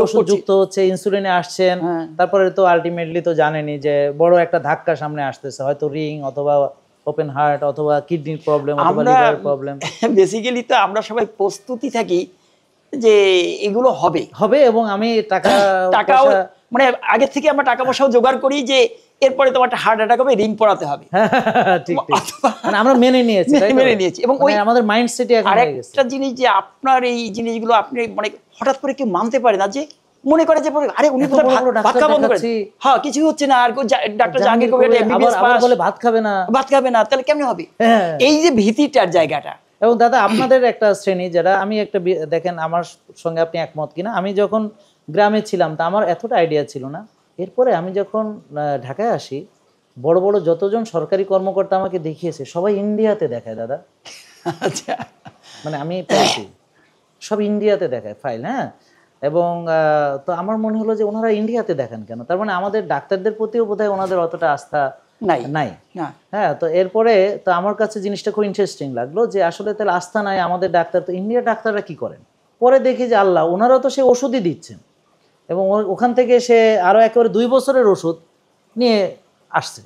ওষুধ যুক্ত হচ্ছে, ইনসুলিনে আসছেন, তারপরে তো আলটিমেটলি তো জানেনই যে বড় একটা ধাক্কা সামনে আসতেছে, হয়তো রিং অথবা ওপেন হার্ট অথবা কিডনির প্রবলেম অথবা লিভার প্রবলেম। বেসিক্যালি তো আমরা সবাই প্রস্তুতি থাকি যে এগুলো হবে, এবং আমি টাকাও মানে আগে থেকে আমরা টাকা পয়সাও জোগাড় করি যে এরপরে তোমার একটা হার্ট অ্যাটাক হবে, রিং পড়াতে হবে। ঠিক, মানে আমরা মেনে নিয়েছি এবং ওই আমাদের মাইন্ডসেটই এখন হয়ে গেছে। আরেকটা জিনিস যে আপনার এই জিনিসগুলো আপনি মানে হঠাৎ করে কেউ মানতে পারে না, যে মনে করে যে আরে উনি ভাত খাওয়া বন্ধ করে, হ্যাঁ কিছু হচ্ছে না, আর doctor Jahangir Kabir MBBS pass বলে ভাত খাবে না, তাহলে কেমনে হবে? এই যে ভীতিটার জায়গাটা। এবং দাদা আপনাদের একটা শ্রেণী, যারা আমি একটা দেখেন আমার সঙ্গে আপনি একমত কিনা, আমি যখন গ্রামে ছিলাম তা আমার এতটা আইডিয়া ছিল না। এরপরে আমি যখন ঢাকায় আসি, বড় বড় যতজন সরকারি কর্মকর্তা আমাকে দেখিয়েছে সবাই ইন্ডিয়াতে দেখায় দাদা। আচ্ছা, মানে আমি পেয়েছি সব ইন্ডিয়াতে দেখায় ফাইল, হ্যাঁ। এবং তো আমার মনে হলো যে ওনারা ইন্ডিয়াতে দেখান কেন, তার মানে আমাদের ডাক্তারদের প্রতিও বোধহয় ওনাদের অতটা আস্থা নাই। হ্যাঁ, তো এরপরে তো আমার কাছে জিনিসটা খুব ইন্টারেস্টিং লাগলো যে আসলে তাহলে আস্থা নাই আমাদের ডাক্তার, তো ইন্ডিয়ার ডাক্তাররা কি করেন? পরে দেখি যে আল্লাহ, ওনারা তো সে ওষুধই দিচ্ছেন, এবং ওখান থেকে সে আরো একেবারে 2 বছরের ওষুধ নিয়ে আসছে,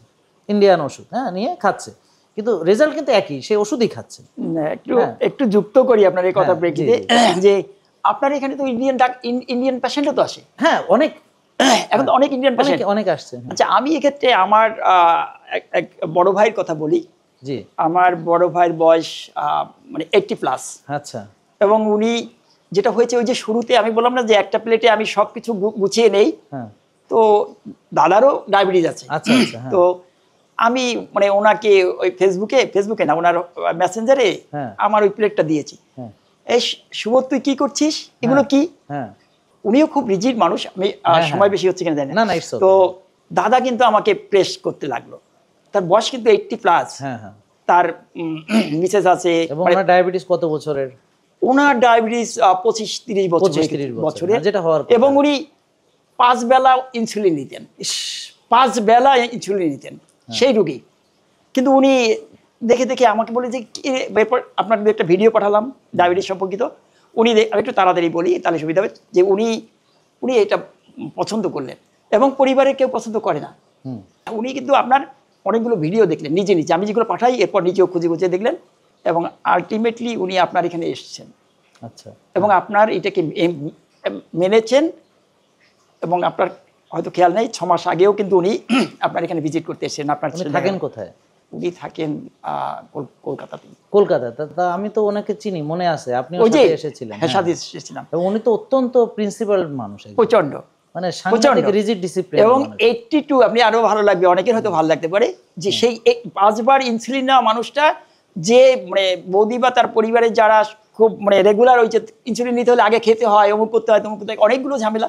ইন্ডিয়ান ওষুধ, হ্যাঁ, নিয়ে খাচ্ছে, কিন্তু রেজাল্ট কিন্তু একই, সে ওষুধই খাচ্ছে। একটু যুক্ত করি আপনার এই কথা প্রেক্ষিতে, যে আপনার এখানে তো ইন্ডিয়ান পেশেন্টও তো আসে। হ্যাঁ, অনেক, এখন তো অনেক ইন্ডিয়ান পেশেন্ট অনেক আসছে। আচ্ছা, আমি এক্ষেত্রে আমার এক বড় ভাইয়ের কথা বলি। জি। আমার বড় ভাইয়ের বয়স মানে 80+। আচ্ছা। এবং উনি যেটা হয়েছে, ওই যে শুরুতে আমি বললাম না যে একটা প্লেটে আমি সবকিছু গুছিয়ে নেই, হ্যাঁ। তো দাদারও ডায়াবেটিস আছে। আচ্ছা আচ্ছা। তো আমি মানে ওনাকে ওই ফেসবুকে না, ওনার মেসেঞ্জারে আমার ওই প্লেটটা দিয়েছি। এই সুবোধ, তুই কি করছিস, এগুলো কি? উনিও খুব রিজিড মানুষ, আমি সময় বেশি হচ্ছে কিনা জানি না। তো দাদা কিন্তু আমাকে প্রেস করতে লাগলো। তার বয়স কিন্তু 80+। তার মিসেস আছে। এবং ওনার ডায়াবেটিস কত বছরের? ওনার ডায়াবেটিস 25-30 বছরের, যেটা হওয়ার। এবং উনি 5 বেলা ইনসুলিন নিতেন। 5 বেলা ইনসুলিন নিতেন সেই রোগী। কিন্তু উনি দেখে দেখে আমাকে বলে যে, এরপর আপনাকে একটা ভিডিও পাঠালাম ডায়াবেটিস সম্পর্কিত। উনি, আমি একটু তাড়াতাড়ি বলি তাহলে সুবিধা হবে, যে উনি এটা পছন্দ করলেন এবং পরিবারের কেউ পছন্দ করে না। উনি কিন্তু আপনার অনেকগুলো ভিডিও দেখলেন নিজে নিজে, আমি যেগুলো পাঠাই এরপর নিজেও খুঁজে খুঁজে দেখলেন, এবং আলটিমেটলি উনি আপনার এখানে এসেছেন। আচ্ছা। এবং আপনার এটাকে মেনেছেন, এবং আপনার হয়তো খেয়াল নেই 6 মাস আগেও কিন্তু উনি আপনার এখানে ভিজিট করতে এসেছেন। আপনার থাকেন কোথায়? উনি থাকেন কলকাতাতে। কলকাতা? তা আমি তো ওনাকে চিনি, মনে আছে, আপনি ওর সাথে এসেছিলেন। হ্যাঁ, সাথে এসেছিলাম। এবং উনি তো অত্যন্ত প্রিন্সিপাল মানুষ, প্রচন্ড, মানে সাংঘাতিক রিজিড ডিসিপ্লিন। এবং 82, আপনি আরো ভালো লাগবে, অনেকের হয়তো ভালো লাগতে পারে, যে সেই 5 বার ইনসুলিন নেওয়া মানুষটা, যে মানে বৌদি বা তার পরিবারের যারা খুব মানে রেগুলার ওই যে ইনসুলিন নিতে হলে আগে খেতে হয়, অমুক করতে হয়, তমুক করতে হয়, অনেকগুলো ঝামেলা,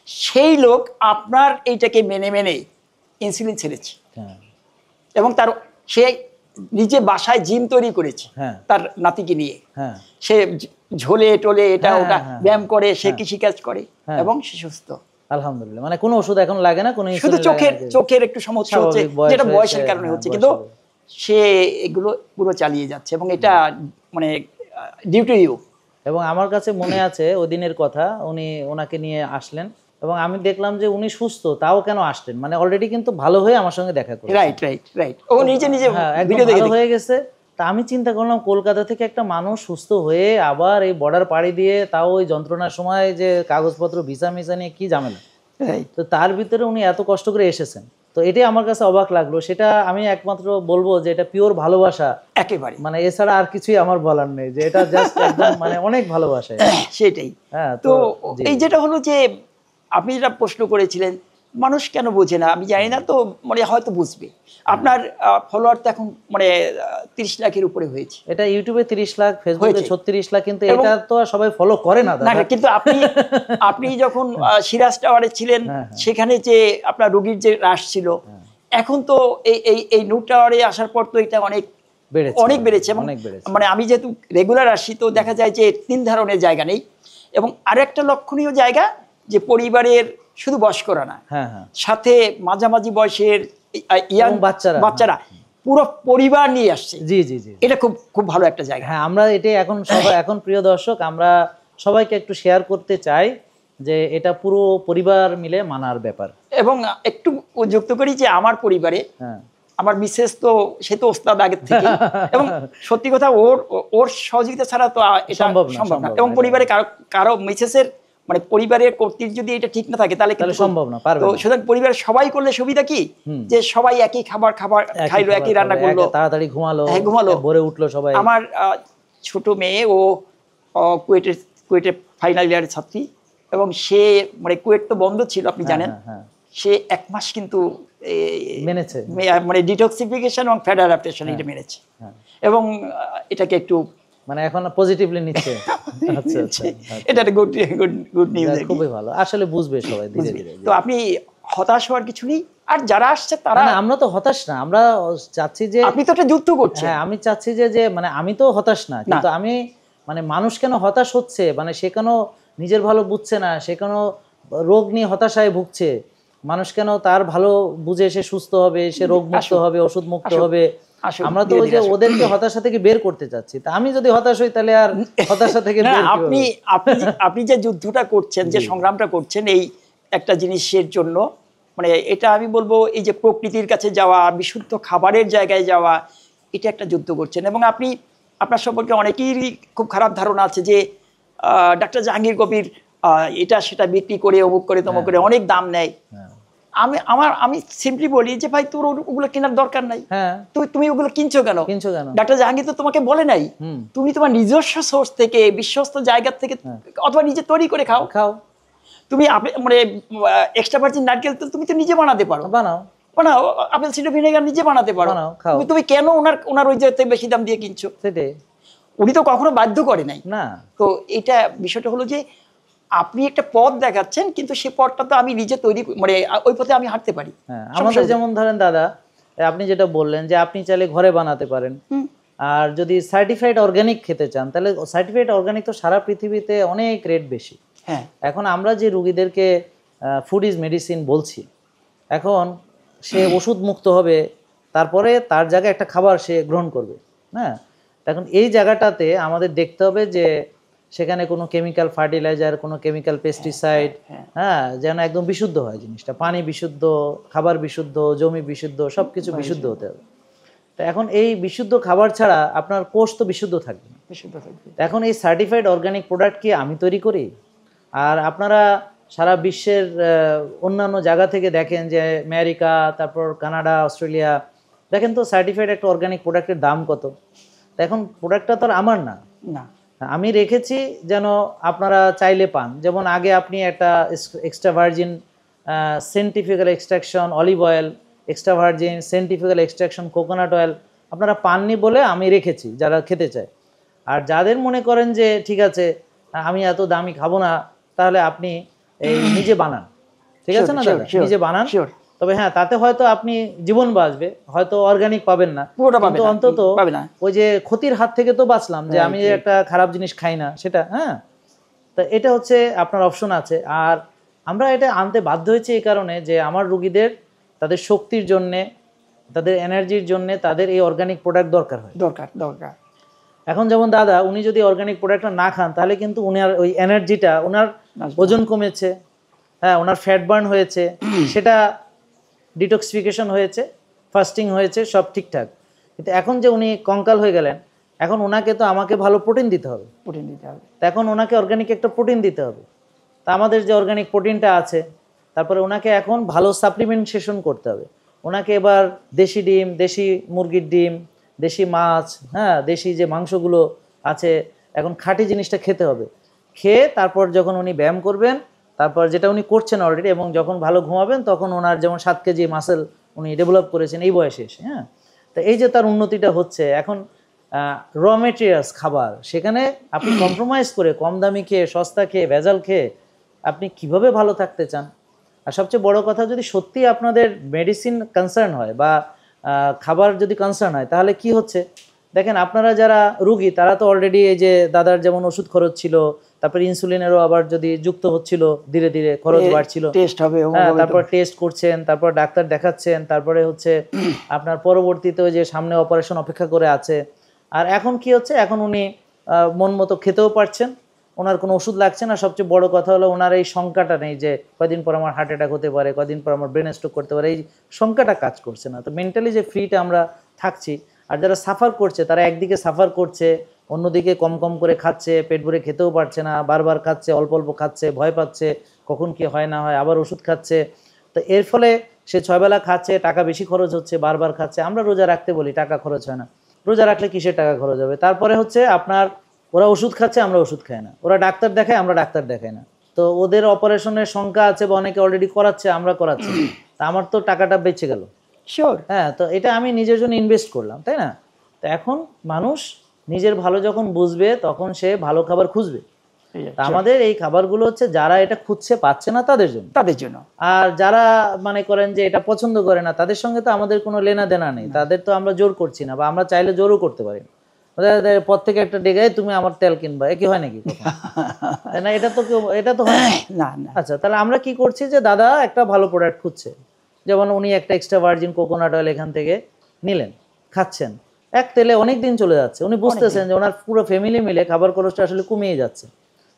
সেই লোক আপনার এইটাকে মেনে মেনে ইনসুলিন ছেড়েছে। এবং তার সে নিজে বাসায় জিম তৈরি করেছে তার নাতিকে নিয়ে। সে ঝোলে টোলে এটা ওটা ব্যায়াম করে, সে কৃষিকাজ করে, এবং সে সুস্থ আলহামদুলিল্লাহ। মানে কোনো ওষুধ এখন লাগে না, কোনো শুধু চোখের একটু সমস্যা হচ্ছে, যেটা বয়সের কারণে হচ্ছে, কিন্তু সে এগুলো পুরো চালিয়ে যাচ্ছে, এবং এটা মানে ডিউ টু ইউ। এবং আমার কাছে মনে আছে ওই দিনের কথা, ওনাকে নিয়ে আসলেন এবং আমি দেখলাম যে উনি সুস্থ, তাও কেন আসলেন, মানে অলরেডি কিন্তু ভালো হয়ে আমার সঙ্গে দেখা করলেন। রাইট। ও নিজে ভিডিও দেখে ভালো হয়ে গেছে। তা আমি চিন্তা করলাম, কলকাতা থেকে একটা মানুষ সুস্থ হয়ে আবার এই বর্ডার পাড়ি দিয়ে, তাও ওই যন্ত্রণার সময় যে কাগজপত্র ভিসা মিসা নিয়ে কি ঝামেলা, তো তার ভিতরে উনি এত কষ্ট করে এসেছেন। তো এটাই আমার কাছে অবাক লাগলো। সেটা আমি একমাত্র বলবো যে এটা পিওর ভালোবাসা, একেবারে, মানে এছাড়া আর কিছুই আমার বলার নেই, যে এটা জাস্ট একদম মানে অনেক ভালোবাসা। সেটাই। তো এই যেটা হলো যে আপনি যেটা প্রশ্ন করেছিলেন, মানুষ কেন বোঝে না আমি জানি না, তো মানে হয়তো বুঝবে। আপনার ফলোয়ার তো এখন মানে 30 লাখের উপরে হয়েছে। এটা ইউটিউবে 30 লাখ, ফেসবুকে 36 লাখ, কিন্তু এটা তো সবাই ফলো করে না দাদা। কিন্তু আপনি যখন সিরাজ টাওয়ারে ছিলেন, সেখানে যে আপনার রোগীর যে রাশ ছিল, এখন তো এই নূর টাওয়ারে আসার পর তো এটা অনেক বেড়েছে। এবং মানে আমি যেহেতু রেগুলার আসি, তো দেখা যায় যে 3 ধরনের জায়গা নেই, এবং আরেকটা লক্ষণীয় জায়গা যে পরিবারের শুধু বয়স্করা না, সাথে মাঝামাঝি বয়সের ইয়াং বাচ্চারা পুরো পরিবার নিয়ে আসছে। জি। এটা খুব ভালো একটা জায়গা। হ্যাঁ, আমরা এটাই এখন প্রিয় দর্শক, আমরা সবাইকে একটু শেয়ার করতে চাই যে এটা পুরো পরিবার মিলে মানার ব্যাপার। এবং একটু যুক্ত করি যে আমার পরিবারে আমার মিসেস তো সে তো ওস্তাদ আগের থেকে, এবং সত্যি কথা ওর সহযোগিতা ছাড়া তো এটা সম্ভব না। এবং পরিবারে কারো মিসেসের মানে পরিবারের কর্তৃত্ব যদি এটা ঠিক না থাকে, তাহলে সম্ভব না, পারবে না। তো সুতরাং পরিবারের সবাই করলে সুবিধা কি, যে সবাই একই খাবার খাইলো, একই রান্না করলো, তাড়াতাড়ি ঘুমালো, ভোরে উঠলো সবাই। আমার ছোট মেয়ে, ও কুয়েটের ফাইনাল ইয়ারের ছাত্রী, এবং সে মানে কুয়েট তো বন্ধ ছিল আপনি জানেন, সে 1 মাস কিন্তু মেনেছে, মানে ডিটক্সিফিকেশন এবং ফ্যাট অ্যাডাপ্টেশন এটা মেনেছে, এবং এটাকে একটু মানে এখন পজিটিভলি নিচ্ছে। আচ্ছা, এটা একটা গুড নিউজ। খুবই ভালো, আসলে বুঝবে সবাই ধীরে ধীরে। তো আপনি হতাশ হওয়ার কিছু নেই, আর যারা আসছে তারা, আমরা তো হতাশ না, আমরা চাচ্ছি যে আপনি তো একটা যুদ্ধ করছেন। হ্যাঁ, আমি চাচ্ছি যে মানে আমি তো হতাশ না, কিন্তু আমি মানে মানুষ কেন হতাশ হচ্ছে, মানে সে কেন নিজের ভালো বুঝছে না, সে কেন রোগ নিয়ে হতাশায় ভুগছে, মানুষ কেন তার ভালো বুঝে সে সুস্থ হবে, সে রোগ মুক্ত হবে, ওষুধ মুক্ত হবে। আমরা তো ওই যে ওদেরকে হতাশা থেকে বের করতে চাচ্ছি। তা আমি যদি হতাশ হই, তাহলে আর হতাশা থেকে আপনি যে যুদ্ধটা করছেন, যে সংগ্রামটা করছেন এই একটা জিনিসের জন্য, মানে এটা আমি বলবো এই যে প্রকৃতির কাছে যাওয়া, বিশুদ্ধ খাবারের জায়গায় যাওয়া, এটা একটা যুদ্ধ করছেন। এবং আপনার সম্পর্কে অনেকেরই খুব খারাপ ধারণা আছে যে ডাক্তার জাহাঙ্গীর কবির এটা সেটা বিক্রি করে অমুক করে তমুক করে অনেক দাম নেয়। আমি সিম্পলি বলি যে ভাই তোর ওগুলো কেনার দরকার নাই, তুমি ওগুলো কিনছো কেন? ডাক্তার জাহাঙ্গীর তো তোমাকে বলে নাই, তুমি তোমার নিজস্ব সোর্স থেকে বিশ্বস্ত জায়গা থেকে অথবা নিজে তৈরি করে খাও। তুমি মানে এক্সট্রা ভার্জিন নারকেল তেল তুমি তো নিজে বানাতে পারো, বানাও আপেল সিডার ভিনেগার নিজে বানাতে পারো, তুমি কেন ওনার ওই জায়গাতে বেশি দাম দিয়ে কিনছো? সেটাই, উনি তো কখনো বাধ্য করে নাই না। তো এটা বিষয়টা হলো যে আপনি একটা পথ দেখাচ্ছেন, কিন্তু সেই পথটা তো আমি নিজে তৈরি, মানে ওই পথে আমি হাঁটতে পারি। আমাদের যেমন ধরেন দাদা, আপনি যেটা বললেন যে আপনি চাইলে ঘরে বানাতে পারেন, আর যদি সার্টিফাইড অর্গানিক খেতে চান তাহলে সার্টিফাইড অর্গানিক তো সারা পৃথিবীতে অনেক রেট বেশি। এখন আমরা যে রুগীদেরকে ফুড ইজ মেডিসিন বলছি, এখন সে ওষুধ মুক্ত হবে, তারপরে তার জায়গায় একটা খাবার সে গ্রহণ করবে। হ্যাঁ, এখন এই জায়গাটাতে আমাদের দেখতে হবে যে সেখানে কোনো কেমিক্যাল ফার্টিলাইজার, কোনো কেমিক্যাল পেস্টিসাইড, হ্যাঁ, যেন একদম বিশুদ্ধ হয় জিনিসটা, পানি বিশুদ্ধ, খাবার বিশুদ্ধ, জমি বিশুদ্ধ, সব কিছু বিশুদ্ধ হতে হবে। তো এখন এই বিশুদ্ধ খাবার ছাড়া আপনার কোষ তো বিশুদ্ধ থাকবে না। এখন এই সার্টিফাইড অর্গানিক প্রোডাক্ট কি আমি তৈরি করি? আর আপনারা সারা বিশ্বের অন্যান্য জায়গা থেকে দেখেন যে আমেরিকা, তারপর কানাডা, অস্ট্রেলিয়া, দেখেন তো সার্টিফাইড একটা অর্গানিক প্রোডাক্টের দাম কত। এখন প্রোডাক্টটা তো আর আমার না, আমি রেখেছি যেন আপনারা চাইলে পান। যেমন আগে আপনি একটা extra virgin scientifical extraction olive oil, extra virgin scientifical extraction coconut oil আপনারা পাননি বলে আমি রেখেছি যারা খেতে চায়। আর যাদের মনে করেন যে ঠিক আছে আমি এত দামি খাবো না, তাহলে আপনি এই নিজে বানান, ঠিক আছে না দাদা, নিজে বানান। তবে হ্যাঁ, তাতে হয়তো আপনি জীবন বাঁচবে, হয়তো অর্গানিক পাবেন না, কিন্তু অন্তত ওই যে ক্ষতির হাত থেকে তো বাঁচলাম, যে আমি একটা খারাপ জিনিস খাই না সেটা। হ্যাঁ, তো এটা হচ্ছে আপনার অপশন আছে। আর আমরা এটা আনতে বাধ্য হয়েছি এই কারণে যে আমার রুগীদের তাদের শক্তির জন্যে, তাদের এনার্জির জন্যে তাদের এই অর্গানিক প্রোডাক্ট দরকার হয়। দরকার। এখন যেমন দাদা উনি যদি অর্গানিক প্রোডাক্টটা না খান তাহলে কিন্তু উনার ওই এনার্জিটা, ওনার ওজন কমেছে, হ্যাঁ, ওনার ফ্যাট বার্ন হয়েছে, সেটা ডিটক্সিফিকেশন হয়েছে, ফাস্টিং হয়েছে, সব ঠিকঠাক। কিন্তু এখন যে উনি কঙ্কাল হয়ে গেলেন, এখন ওনাকে তো আমাকে ভালো প্রোটিন দিতে হবে। এখন ওনাকে অর্গানিক একটা প্রোটিন দিতে হবে। তা আমাদের যে অর্গানিক প্রোটিনটা আছে, তারপরে ওনাকে এখন ভালো সাপ্লিমেন্টেশন করতে হবে। ওনাকে এবার দেশি ডিম, দেশি মুরগির ডিম, দেশি মাছ, হ্যাঁ, দেশি যে মাংসগুলো আছে, এখন খাঁটি জিনিসটা খেতে হবে। খেয়ে তারপর যখন উনি ব্যায়াম করবেন, তারপর যেটা উনি করছেন অলরেডি, এবং যখন ভালো ঘুমাবেন তখন ওনার যেমন 7 কেজি মাসেল উনি ডেভেলপ করেছেন এই বয়সে এসে। হ্যাঁ, তো এই যে তার উন্নতিটা হচ্ছে, এখন র মেটেরিয়ালস খাবার, সেখানে আপনি কম্প্রোমাইজ করে কম দামি খেয়ে, সস্তা খেয়ে, ভেজাল খেয়ে আপনি কিভাবে ভালো থাকতে চান? আর সবচেয়ে বড় কথা, যদি সত্যি আপনাদের মেডিসিন কনসার্ন হয় বা খাবার যদি কনসার্ন হয়, তাহলে কি হচ্ছে দেখেন, আপনারা যারা রুগী তারা তো অলরেডি এই যে দাদার যেমন ওষুধ খরচ ছিল, তারপর ইনসুলিনেরও আবার যদি যুক্ত হচ্ছিল, ধীরে ধীরে খরচ বাড়ছিল, টেস্ট হবে, তারপর টেস্ট করছেন, তারপর ডাক্তার দেখাচ্ছেন, তারপরে হচ্ছে আপনার পরবর্তীতে যে সামনে অপারেশন অপেক্ষা করে আছে। আর এখন কি হচ্ছে, এখন উনি মন মতো খেতেও পারছেন, ওনার কোনো ওষুধ লাগছে না। সবচেয়ে বড় কথা হলো ওনার এই শঙ্কাটা নেই যে কদিন পর আমার হার্ট অ্যাটাক হতে পারে, কদিন পর আমার ব্রেন স্ট্রোক করতে পারে, এই শঙ্কাটা কাজ করছে না। তো মেন্টালি যে ফ্রিটা আমরা থাকছি। আর যারা সাফার করছে তারা একদিকে সাফার করছে, অন্যদিকে কম কম করে খাচ্ছে, পেট ভরে খেতেও পারছে না, বারবার খাচ্ছে, অল্প অল্প খাচ্ছে, ভয় পাচ্ছে কখন কি হয় না হয়, আবার ওষুধ খাচ্ছে। তো এর ফলে সে 6 বেলা খাচ্ছে, টাকা বেশি খরচ হচ্ছে, বারবার খাচ্ছে। আমরা রোজা রাখতে বলি, টাকা খরচ হয় না। রোজা রাখলে কিসের টাকা খরচ হবে? তারপরে হচ্ছে আপনার ওরা ওষুধ খাচ্ছে, আমরা ওষুধ খাই না। ওরা ডাক্তার দেখায়, আমরা ডাক্তার দেখাই না। তো ওদের অপারেশনের সংখ্যা আছে বা অনেকে অলরেডি করাচ্ছে, আমরা করাচ্ছি। তা আমার তো টাকাটা বেঁচে গেল। শিওর, হ্যাঁ, তো এটা আমি নিজের জন্য ইনভেস্ট করলাম, তাই না? তো এখন মানুষ নিজের ভালো যখন বুঝবে তখন সে ভালো খাবার খুঁজবে। আমাদের এই খাবারগুলো হচ্ছে যারা এটা খুঁজছে পাচ্ছে না তাদের জন্য। আর যারা মনে করেন যে এটা পছন্দ করে না, তাদের সঙ্গে তো আমাদের কোনো লেনা দেনা নেই। তাদের তো আমরা জোর করছি না, বা আমরা চাইলে জোরও করতে পারি না। পর থেকে একটা ডেকে তুমি আমার তেল কিনবা, এ কি হয় নাকি? না, এটা তো হয় না। আচ্ছা, তাহলে আমরা কি করছি যে দাদা একটা ভালো প্রোডাক্ট খুঁজছে, যেমন উনি একটা এক্সট্রা ভার্জিন কোকোনাট অয়েল এখান থেকে নিলেন, খাচ্ছেন, এক তেলে অনেক দিন চলে যাচ্ছে। উনি বুঝতেছেন যে ওনার পুরো ফ্যামিলি মিলে খাবার খরচটা আসলে কমিয়ে যাচ্ছে।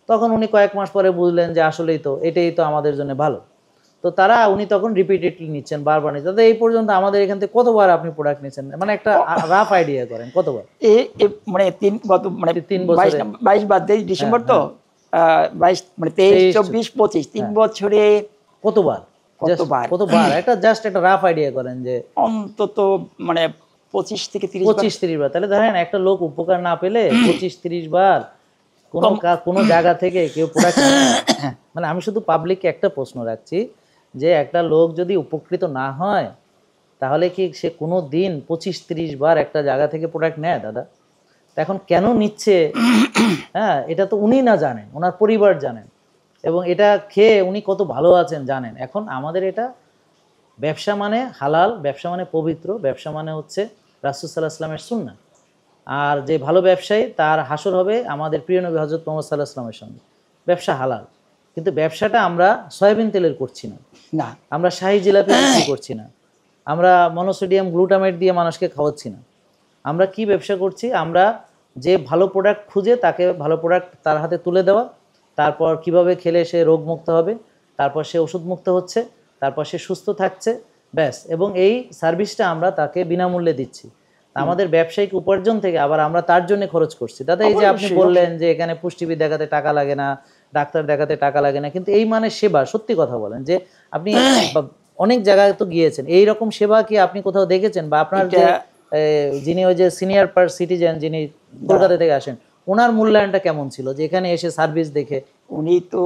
তখন উনি কয়েক মাস পরে বুঝলেন যে আসলেই তো এটাই তো আমাদের জন্য ভালো। তো উনি তখন রিপিটেডলি নিচ্ছেন, বারবার নিচ্ছেন। এই পর্যন্ত আমাদের এখান থেকে কতবার আপনি প্রোডাক্ট নিচ্ছেন, মানে একটা রাফ আইডিয়া করেন কতবার? মানে 3 বছর 22 বাদ দেই, ডিসেম্বর তো 22 মানে 23, 24, 25 3 বছরে কতবার একটা জাস্ট একটা রাফ আইডিয়া করেন যে অন্তত মানে 25 থেকে 30 বার। তাহলে ধরেন একটা লোক উপকার না পেলে 25-30 বার কোনো জায়গা থেকে কেউ প্রোডাক্ট মানে আমি শুধু পাবলিককে একটা প্রশ্ন রাখছি যে একটা লোক যদি উপকৃত না হয় তাহলে কি সে কোনো দিন 25-30 বার একটা জায়গা থেকে প্রোডাক্ট নেয় দাদা? এখন কেন নিচ্ছে হ্যাঁ এটা তো উনি না জানেন, ওনার পরিবার জানেন, এবং এটা খেয়ে উনি কত ভালো আছেন জানেন। এখন আমাদের এটা ব্যবসা মানে হালাল, ব্যবসা মানে পবিত্র, ব্যবসা মানে হচ্ছে রাসূল সাল্লাল্লাহু আলাইহি ওয়াসাল্লামের সুন্নাহ। আর যে ভালো ব্যবসায়ী তার হাসর হবে আমাদের প্রিয় নবী হযরত মুহাম্মদ সাল্লাল্লাহু আলাইহি ওয়াসাল্লামের সঙ্গে। ব্যবসা হালাল, কিন্তু ব্যবসাটা আমরা সয়াবিন তেলের করছি না, আমরা শাহী জিলাপি বিক্রি করছি না, আমরা মনোসোডিয়াম গ্লুটামেট দিয়ে মানুষকে খাওয়াচ্ছি না। আমরা কি ব্যবসা করছি? আমরা যে ভালো প্রোডাক্ট খুঁজে তাকে ভালো প্রোডাক্ট তার হাতে তুলে দেওয়া, তারপর কিভাবে খেলে সে রোগমুক্ত হবে, তারপর সে ওষুধমুক্ত হচ্ছে, তারপর সে সুস্থ থাকছে, ব্যাস। এবং এই সার্ভিসটা আমরা তাকে বিনামূল্যে দিচ্ছি। আমাদের ব্যবসায়িক উপার্জন থেকে আবার আমরা তার জন্য খরচ করছি। দাদা এই যে আপনি বললেন যে এখানে পুষ্টিবিদ দেখাতে টাকা লাগে না, ডাক্তার দেখাতে টাকা লাগে না, কিন্তু এই মানে সেবা, সত্যি কথা বলেন যে আপনি অনেক জায়গায় তো গিয়েছেন, এই রকম সেবা কি আপনি কোথাও দেখেছেন? বা আপনার যে যিনি ওই যে সিনিয়র সিটিজেন যিনি কলকাতা থেকে আসেন, ওনার মূল্যায়নটা কেমন ছিল যে এখানে এসে সার্ভিস দেখে? উনি তো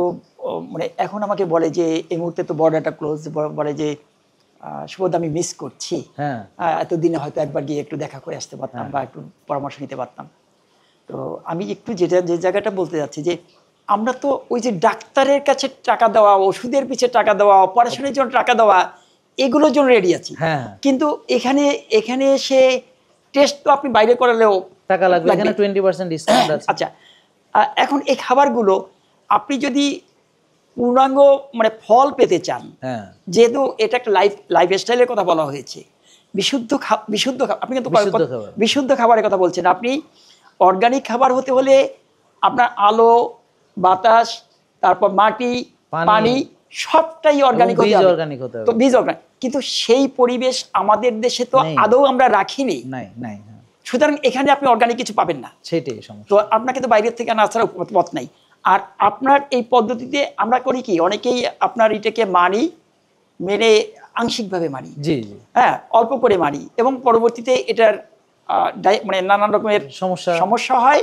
মানে এখন আমাকে বলে যে এই মুহূর্তে তো বর্ডারটা ক্লোজ, বলে যে সুবোধ আমি মিস করছি, এতদিনে হয়তো একবার গিয়ে একটু দেখা করে আসতে পারতাম বা একটু পরামর্শ নিতে পারতাম। তো আমি একটু যে জায়গাটা বলতে যাচ্ছি যে আমরা তো ওই যে ডাক্তারের কাছে টাকা দেওয়া, ওষুধের পিছে টাকা দেওয়া, অপারেশনের জন্য টাকা দেওয়া, এগুলোর জন্য রেডি আছি, কিন্তু এখানে এসে টেস্ট তো আপনি বাইরে করালেও টাকা লাগবে, এখানে 20% ডিসকাউন্ট আছে। আচ্ছা, এখন এই খাবারগুলো আপনি যদি পূর্ণাঙ্গ মানে ফল পেতে চান, যেহেতু এটা একটা লাইফস্টাইলের কথা বলা হয়েছে, বিশুদ্ধ আপনি কিন্তু বিশুদ্ধ খাবারের কথা বলছেন, আপনি অর্গানিক খাবার হতে হলে আপনার আলো, বাতাস, তারপর মাটি, পানি সবটাই অর্গানিক হতে হবে। তো বীজ অর্গানিক, কিন্তু সেই পরিবেশ আমাদের দেশে তো আদৌ আমরা রাখিনি। সুতরাং এখানে আপনি অর্গানিক কিছু পাবেন না, সেটাই সমস্যা। তো আপনাকে তো বাইরের থেকে আনা ছাড়া পথ নাই। আর আপনার এই পদ্ধতিতে আমরা করি কি, অনেকেই আপনার এটাকে মেনে আংশিকভাবে মানি, হ্যাঁ অল্প করে মানি, এবং পরবর্তীতে এটার মানে নানান রকমের সমস্যা হয়,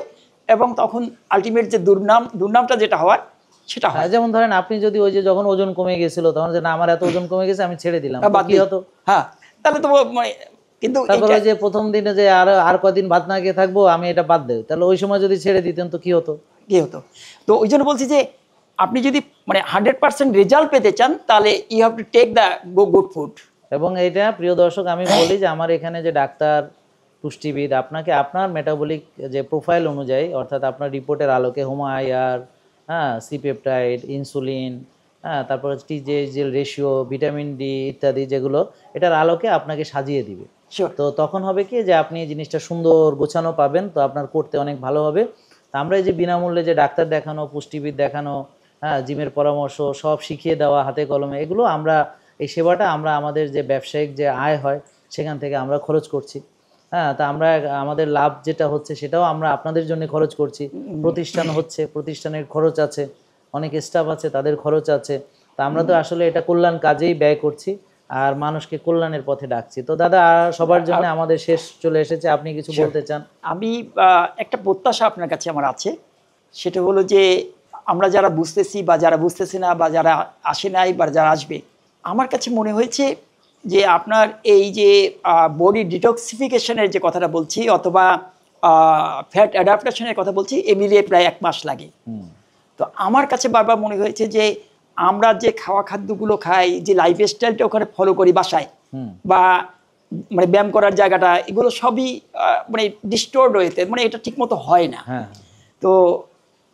এবং তখন আলটিমেট যে দুর্নামটা যেটা হওয়ার সেটা হয়। যেমন ধরেন আপনি যদি ওই যে যখন ওজন কমে গেছিল তখন যে না আমার এত ওজন কমে গেছে আমি ছেড়ে দিলাম, কি হতো? হ্যাঁ, তাহলে তো মানে, কিন্তু তারপরে যে প্রথম দিনে যে আর কদিন ভাত না খেয়ে থাকবো আমি এটা বাদ দেই, তাহলে ওই সময় যদি ছেড়ে দিতেন তো কি হতো? তো ওই জন্য বলছি যে আপনি যদি মানে 100% রেজাল্ট পেতে চান তাহলে you have to take the good food. এবং এইটা প্রিয় দর্শক আমি বলি যে আমার এখানে যে ডাক্তার পুষ্টিবিদ আপনাকে আপনার মেটাবলিক যে প্রোফাইল অনুযায়ী, অর্থাৎ আপনার রিপোর্টের আলোকে হোমায়ার, সি পেপটাইড, ইনসুলিন, তারপর টিজেল রেশিও, ভিটামিন ডি ইত্যাদি, যেগুলো এটার আলোকে আপনাকে সাজিয়ে দিবে। তো তখন হবে কি যে আপনি জিনিসটা সুন্দর গোছানো পাবেন, তো আপনার করতে অনেক ভালো হবে। আমরা এই যে বিনামূল্যে যে ডাক্তার দেখানো, পুষ্টিবিদ দেখানো, জিমের পরামর্শ সব শিখিয়ে দেওয়া হাতে কলমে, এগুলো আমরা এই সেবাটা আমরা আমাদের যে ব্যবসায়িক যে আয় হয় সেখান থেকে আমরা খরচ করছি। তা আমরা আমাদের লাভ যেটা হচ্ছে সেটাও আমরা আপনাদের জন্য খরচ করছি। প্রতিষ্ঠান হচ্ছে, প্রতিষ্ঠানের খরচ আছে, অনেক স্টাফ আছে তাদের খরচ আছে। তা আমরা তো আসলে এটা কল্যাণ কাজেই ব্যয় করছি আর মানুষকে কল্যাণের পথে ডাকছি। তো দাদা সবার জন্য আমাদের শেষ চলে এসেছে, আপনি কিছু বলতে চান? আমি একটা প্রত্যাশা আপনার কাছে আমার আছে, সেটা হলো যে আমরা যারা বুঝতেছি বা যারা বুঝতেছি না বা যারা আসে নাই বা যারা আসবে, আমার কাছে মনে হয়েছে যে আপনার এই যে বডি ডিটক্সিফিকেশনের যে কথাটা বলছি অথবা ফ্যাট অ্যাডাপ্টেশনের কথা বলছি, এ মিলিয়ে প্রায় 1 মাস লাগে। তো আমার কাছে বারবার মনে হয়েছে যে আমরা যে খাদ্যগুলো খাই, যে লাইফস্টাইলটা ওখানে ফলো করি বাসায় বা মানে ব্যায়াম করার জায়গাটা, এগুলো সবই মানে ডিস্টোর্ড হয়েছে, মানে এটা ঠিকমতো হয় না। তো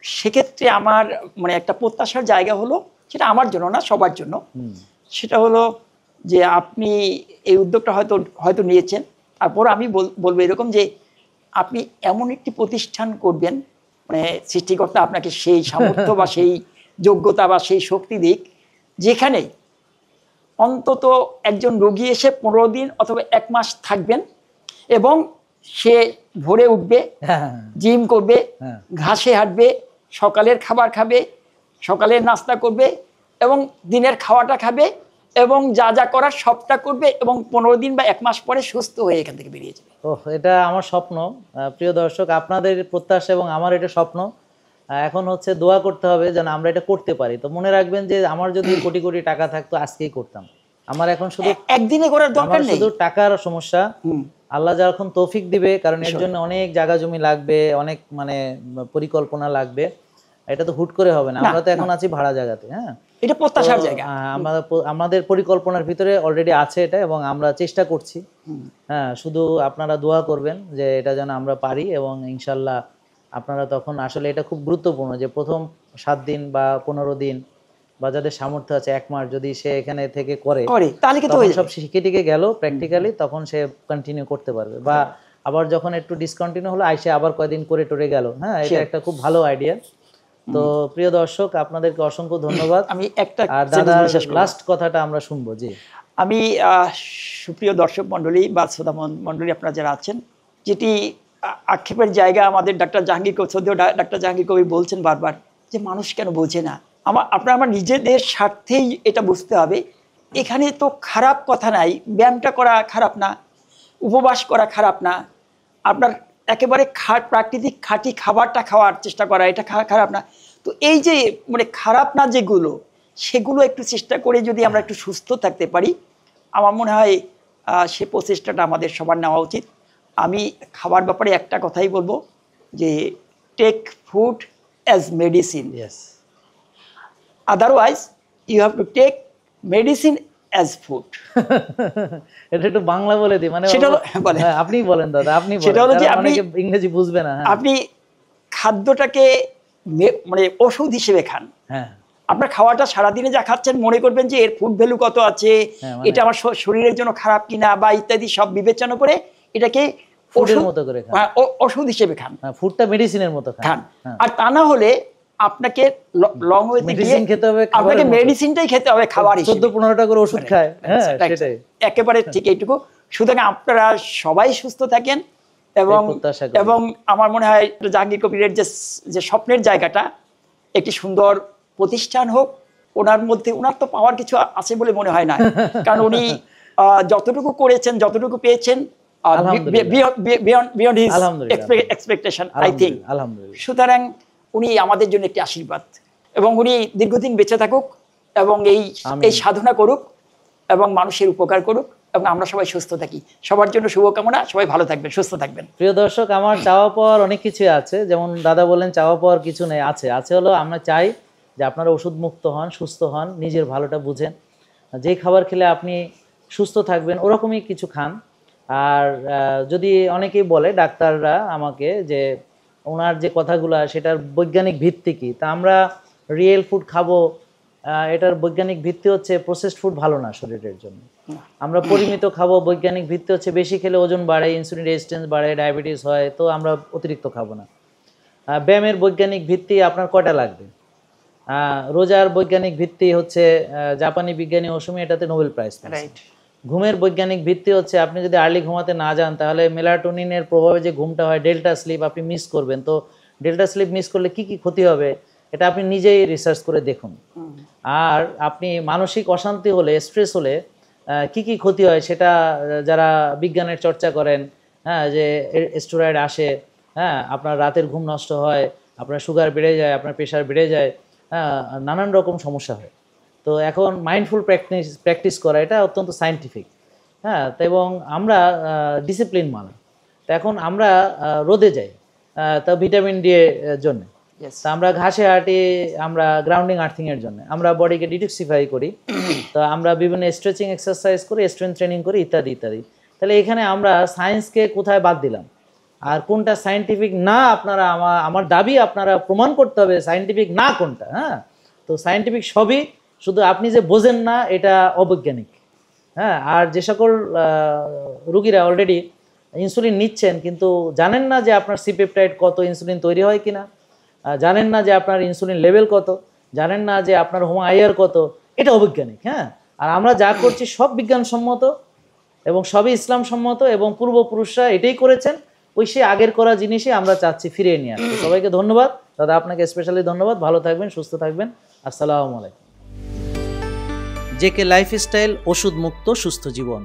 সেক্ষেত্রে আমার মানে একটা প্রত্যাশার জায়গা হলো, সেটা আমার জন্য না সবার জন্য, সেটা হলো যে আপনি এই উদ্যোগটা হয়তো নিয়েছেন, তারপর আমি বলবো এরকম যে আপনি এমন একটি প্রতিষ্ঠান করবেন, মানে সৃষ্টিকর্তা আপনাকে সেই সামর্থ্য বা সেই যোগ্যতা বা সেই শক্তি দিক, যেখানে অন্তত একজন রোগী এসে 15 দিন অথবা 1 মাস থাকবেন এবং সে ভোরে উঠবে, জিম করবে, ঘাসে হাঁটবে, সকালের খাবার খাবে, সকালের নাস্তা করবে এবং দিনের খাওয়াটা খাবে এবং যা যা করার সবটা করবে এবং 15 দিন বা 1 মাস পরে সুস্থ হয়ে এখান থেকে বেরিয়ে যাবে। ওহ, এটা আমার স্বপ্ন। প্রিয় দর্শক, আপনাদের প্রত্যাশা এবং আমার এটা স্বপ্ন। এখন হচ্ছে দোয়া করতে হবে যেন আমরা এটা করতে পারি। তো মনে রাখবেন যে আমার যদি কোটি কোটি টাকা থাকতো আজকেই করতাম। আমার এখন শুধু একদিনে করার দরকার নেই, শুধু টাকার সমস্যা। আল্লাহ যখন তৌফিক দিবে, কারণ এর জন্য অনেক জায়গা জমি লাগবে, অনেক মানে পরিকল্পনা লাগবে। এটা তো হুট করে হবে না। আমরা তো এখন আছি ভাড়া জায়গাতে, হ্যাঁ, এটা প্রত্যাশার জায়গা। আমাদের পরিকল্পনার ভিতরে অলরেডি আছে এটা, এবং আমরা চেষ্টা করছি। হ্যাঁ, শুধু আপনারা দোয়া করবেন যে এটা যেন আমরা পারি, এবং ইনশাল্লাহ আপনারা তখন আসলে এটা খুব গুরুত্বপূর্ণ যে প্রথম 7 দিন বা 15 দিন বা যাদের সামর্থ্য আছে 1 মাস যদি সে এখানে থেকে করে তাহলে কিন্তু সব শিখে টিকে গেল প্র্যাকটিক্যালি, তখন সে কন্টিনিউ করতে পারবে। বা আবার যখন একটু ডিসকন্টিনিউ হলো আইসে আবার কয়েকদিন করে টরে গেল। হ্যাঁ, এটা একটা খুব ভালো আইডিয়া। তো প্রিয় দর্শক, আপনাদেরকে অসংখ্য ধন্যবাদ। আমি একটা লাস্ট কথাটা আমরা শুনবো। জি, আমি সুপ্রিয় দর্শক মণ্ডলী বা শ্রোতা মণ্ডলী আপনারা যারা আছেন, যেটি আক্ষেপের জায়গা আমাদের ডাক্তার জাহাঙ্গীর ডাক্তার জাহাঙ্গীর কবির বলছেন বারবার যে মানুষ কেন বোঝে না। আমার নিজেদের স্বার্থেই এটা বুঝতে হবে। এখানে তো খারাপ কথা নাই, ব্যায়ামটা করা খারাপ না, উপবাস করা খারাপ না, আপনার একেবারে প্রাকৃতিক খাঁটি খাবারটা খাওয়ার চেষ্টা করা এটা খারাপ না। তো এই যে মানে খারাপ না যেগুলো, সেগুলো একটু চেষ্টা করে যদি আমরা একটু সুস্থ থাকতে পারি, আমার মনে হয় সে প্রচেষ্টাটা আমাদের সবার নেওয়া উচিত। আমি খাবার ব্যাপারে একটা কথাই বলবো যে take food as medicine, otherwise you have to take medicine as food. এটা একটু বাংলা বলে দিই, মানে সেটা আপনি বলেন দাদা, আপনি বলেন, সেটা হলো যে আপনি ইংরেজি বুঝবে না। আপনি খাদ্যটাকে মানে ওষুধ হিসেবে খান। হ্যাঁ, আপনার খাওয়াটা সারাদিনে যা খাচ্ছেন মনে করবেন যে এর ফুড ভ্যালু কত আছে, এটা আমার শরীরের জন্য খারাপ কিনা বা ইত্যাদি সব বিবেচনা করে এটাকে ওষুধের মতো করে খান, ওষুধ হিসেবে খান। ফুডটা মেডিসিনের মতো খান। আর তা না হলে আপনাকে লং ওয়েতে গিয়ে আপনাকে মেডিসিনটাই খেতে হবে খাবার হিসেবে। 14-15 টাকা করে ওষুধ খায়। হ্যাঁ, সেটাই একেবারে ঠিক এইটুকু। সুতরাং আপনারা সবাই সুস্থ থাকেন এবং আমার মনে হয় জাহাঙ্গীর কবিরের যে স্বপ্নের জায়গাটা একটি সুন্দর প্রতিষ্ঠান হোক। ওনার তো পাওয়ার কিছু আছে বলে মনে হয় না, কারণ উনি যতটুকু করেছেন, যতটুকু পেয়েছেন, beyond his expectation I think. সুতরাং উনি আমাদের জন্য একটি আশীর্বাদ, এবং উনি দীর্ঘদিন বেঁচে থাকুক এবং এই সাধনা করুক এবং মানুষের উপকার করুক, এবং আমরা সবাই সুস্থ থাকি। সবার জন্য শুভকামনা, সবাই ভালো থাকবেন, সুস্থ থাকবেন। প্রিয় দর্শক, আমার চাওয়া পাওয়ার অনেক কিছু আছে, যেমন দাদা বললেন চাওয়া পাওয়ার কিছু নেই, আছে হলো আমরা চাই যে আপনারা ওষুধ মুক্ত হন, সুস্থ হন, নিজের ভালোটা বুঝেন, যে খাবার খেলে আপনি সুস্থ থাকবেন ওরকমই কিছু খান। আর যদি অনেকেই বলে ডাক্তাররা আমাকে যে ওনার যে কথাগুলো সেটার বৈজ্ঞানিক ভিত্তি কি, তা আমরা রিয়েল ফুড খাবো, এটার বৈজ্ঞানিক ভিত্তি হচ্ছে প্রসেসড ফুড ভালো না শরীরের জন্য। আমরা পরিমিত খাবো, বৈজ্ঞানিক ভিত্তি হচ্ছে বেশি খেলে ওজন বাড়ে, ইনসুলিন রেজিস্ট্যান্স বাড়ে, ডায়াবেটিস হয়, তো আমরা অতিরিক্ত খাবো না। ব্যায়ামের বৈজ্ঞানিক ভিত্তি আপনার কয়টা লাগবে, রোজার বৈজ্ঞানিক ভিত্তি হচ্ছে জাপানি বিজ্ঞানী ওসুমি এটাতে নোবেল প্রাইজ। ঘুমের বৈজ্ঞানিক ভিত্তি হচ্ছে আপনি যদি আর্লি ঘুমাতে না যান তাহলে মেলাটোনিনের প্রভাবে যে ঘুমটা হয় ডেল্টা স্লিপ আপনি মিস করবেন। তো ডেল্টা স্লিপ মিস করলে কি কি ক্ষতি হবে এটা আপনি নিজেই রিসার্চ করে দেখুন। আর আপনি মানসিক অশান্তি হলে, স্ট্রেস হলে কি কি ক্ষতি হয় সেটা যারা বিজ্ঞানের চর্চা করেন, হ্যাঁ, যে স্টেরয়েড আসে, হ্যাঁ, আপনার রাতের ঘুম নষ্ট হয়, আপনার সুগার বেড়ে যায়, আপনার প্রেশার বেড়ে যায়, হ্যাঁ, নানান রকম সমস্যা হয়। তো এখন মাইন্ডফুল প্র্যাকটিস করা এটা অত্যন্ত সায়েন্টিফিক, হ্যাঁ। তো এবং আমরা ডিসিপ্লিন মানা। তো এখন আমরা রোদে যাই তা ভিটামিন ডি এর জন্য, তা আমরা ঘাসে হাঁটি, আমরা গ্রাউন্ডিং আর্থিংয়ের জন্য, আমরা বডিকে ডিটক্সিফাই করি, তো আমরা বিভিন্ন স্ট্রেচিং এক্সারসাইজ করি, স্ট্রেংথ ট্রেনিং করি, ইত্যাদি ইত্যাদি। তাহলে এখানে আমরা সায়েন্সকে কোথায় বাদ দিলাম আর কোনটা সায়েন্টিফিক না, আপনারা আমার দাবি আপনারা প্রমাণ করতে হবে সায়েন্টিফিক না কোনটা। হ্যাঁ, তো সায়েন্টিফিক সবই, শুধু আপনি যে বোঝেন না এটা অবৈজ্ঞানিক। হ্যাঁ, আর যে সকল রুগীরা অলরেডি ইনসুলিন নিচ্ছেন কিন্তু জানেন না যে আপনার সিপেপটাইড কত, ইনসুলিন তৈরি হয় কিনা, জানেন না যে আপনার ইনসুলিন লেভেল কত, জানেন না যে আপনার হোমাইয়ার কত, এটা অবৈজ্ঞানিক। হ্যাঁ, আর আমরা যা করছি সব বিজ্ঞানসম্মত এবং সবই ইসলাম সম্মত এবং পূর্বপুরুষরা এটাই করেছেন। ওই সে আগের করা জিনিসই আমরা চাচ্ছি ফিরিয়ে নিয়ে আসতে। সবাইকে ধন্যবাদ দাদা, আপনাকে স্পেশালি ধন্যবাদ। ভালো থাকবেন, সুস্থ থাকবেন। আসসালামু আলাইকুম। জেকে লাইফস্টাইল, ওষুধ মুক্ত সুস্থ জীবন।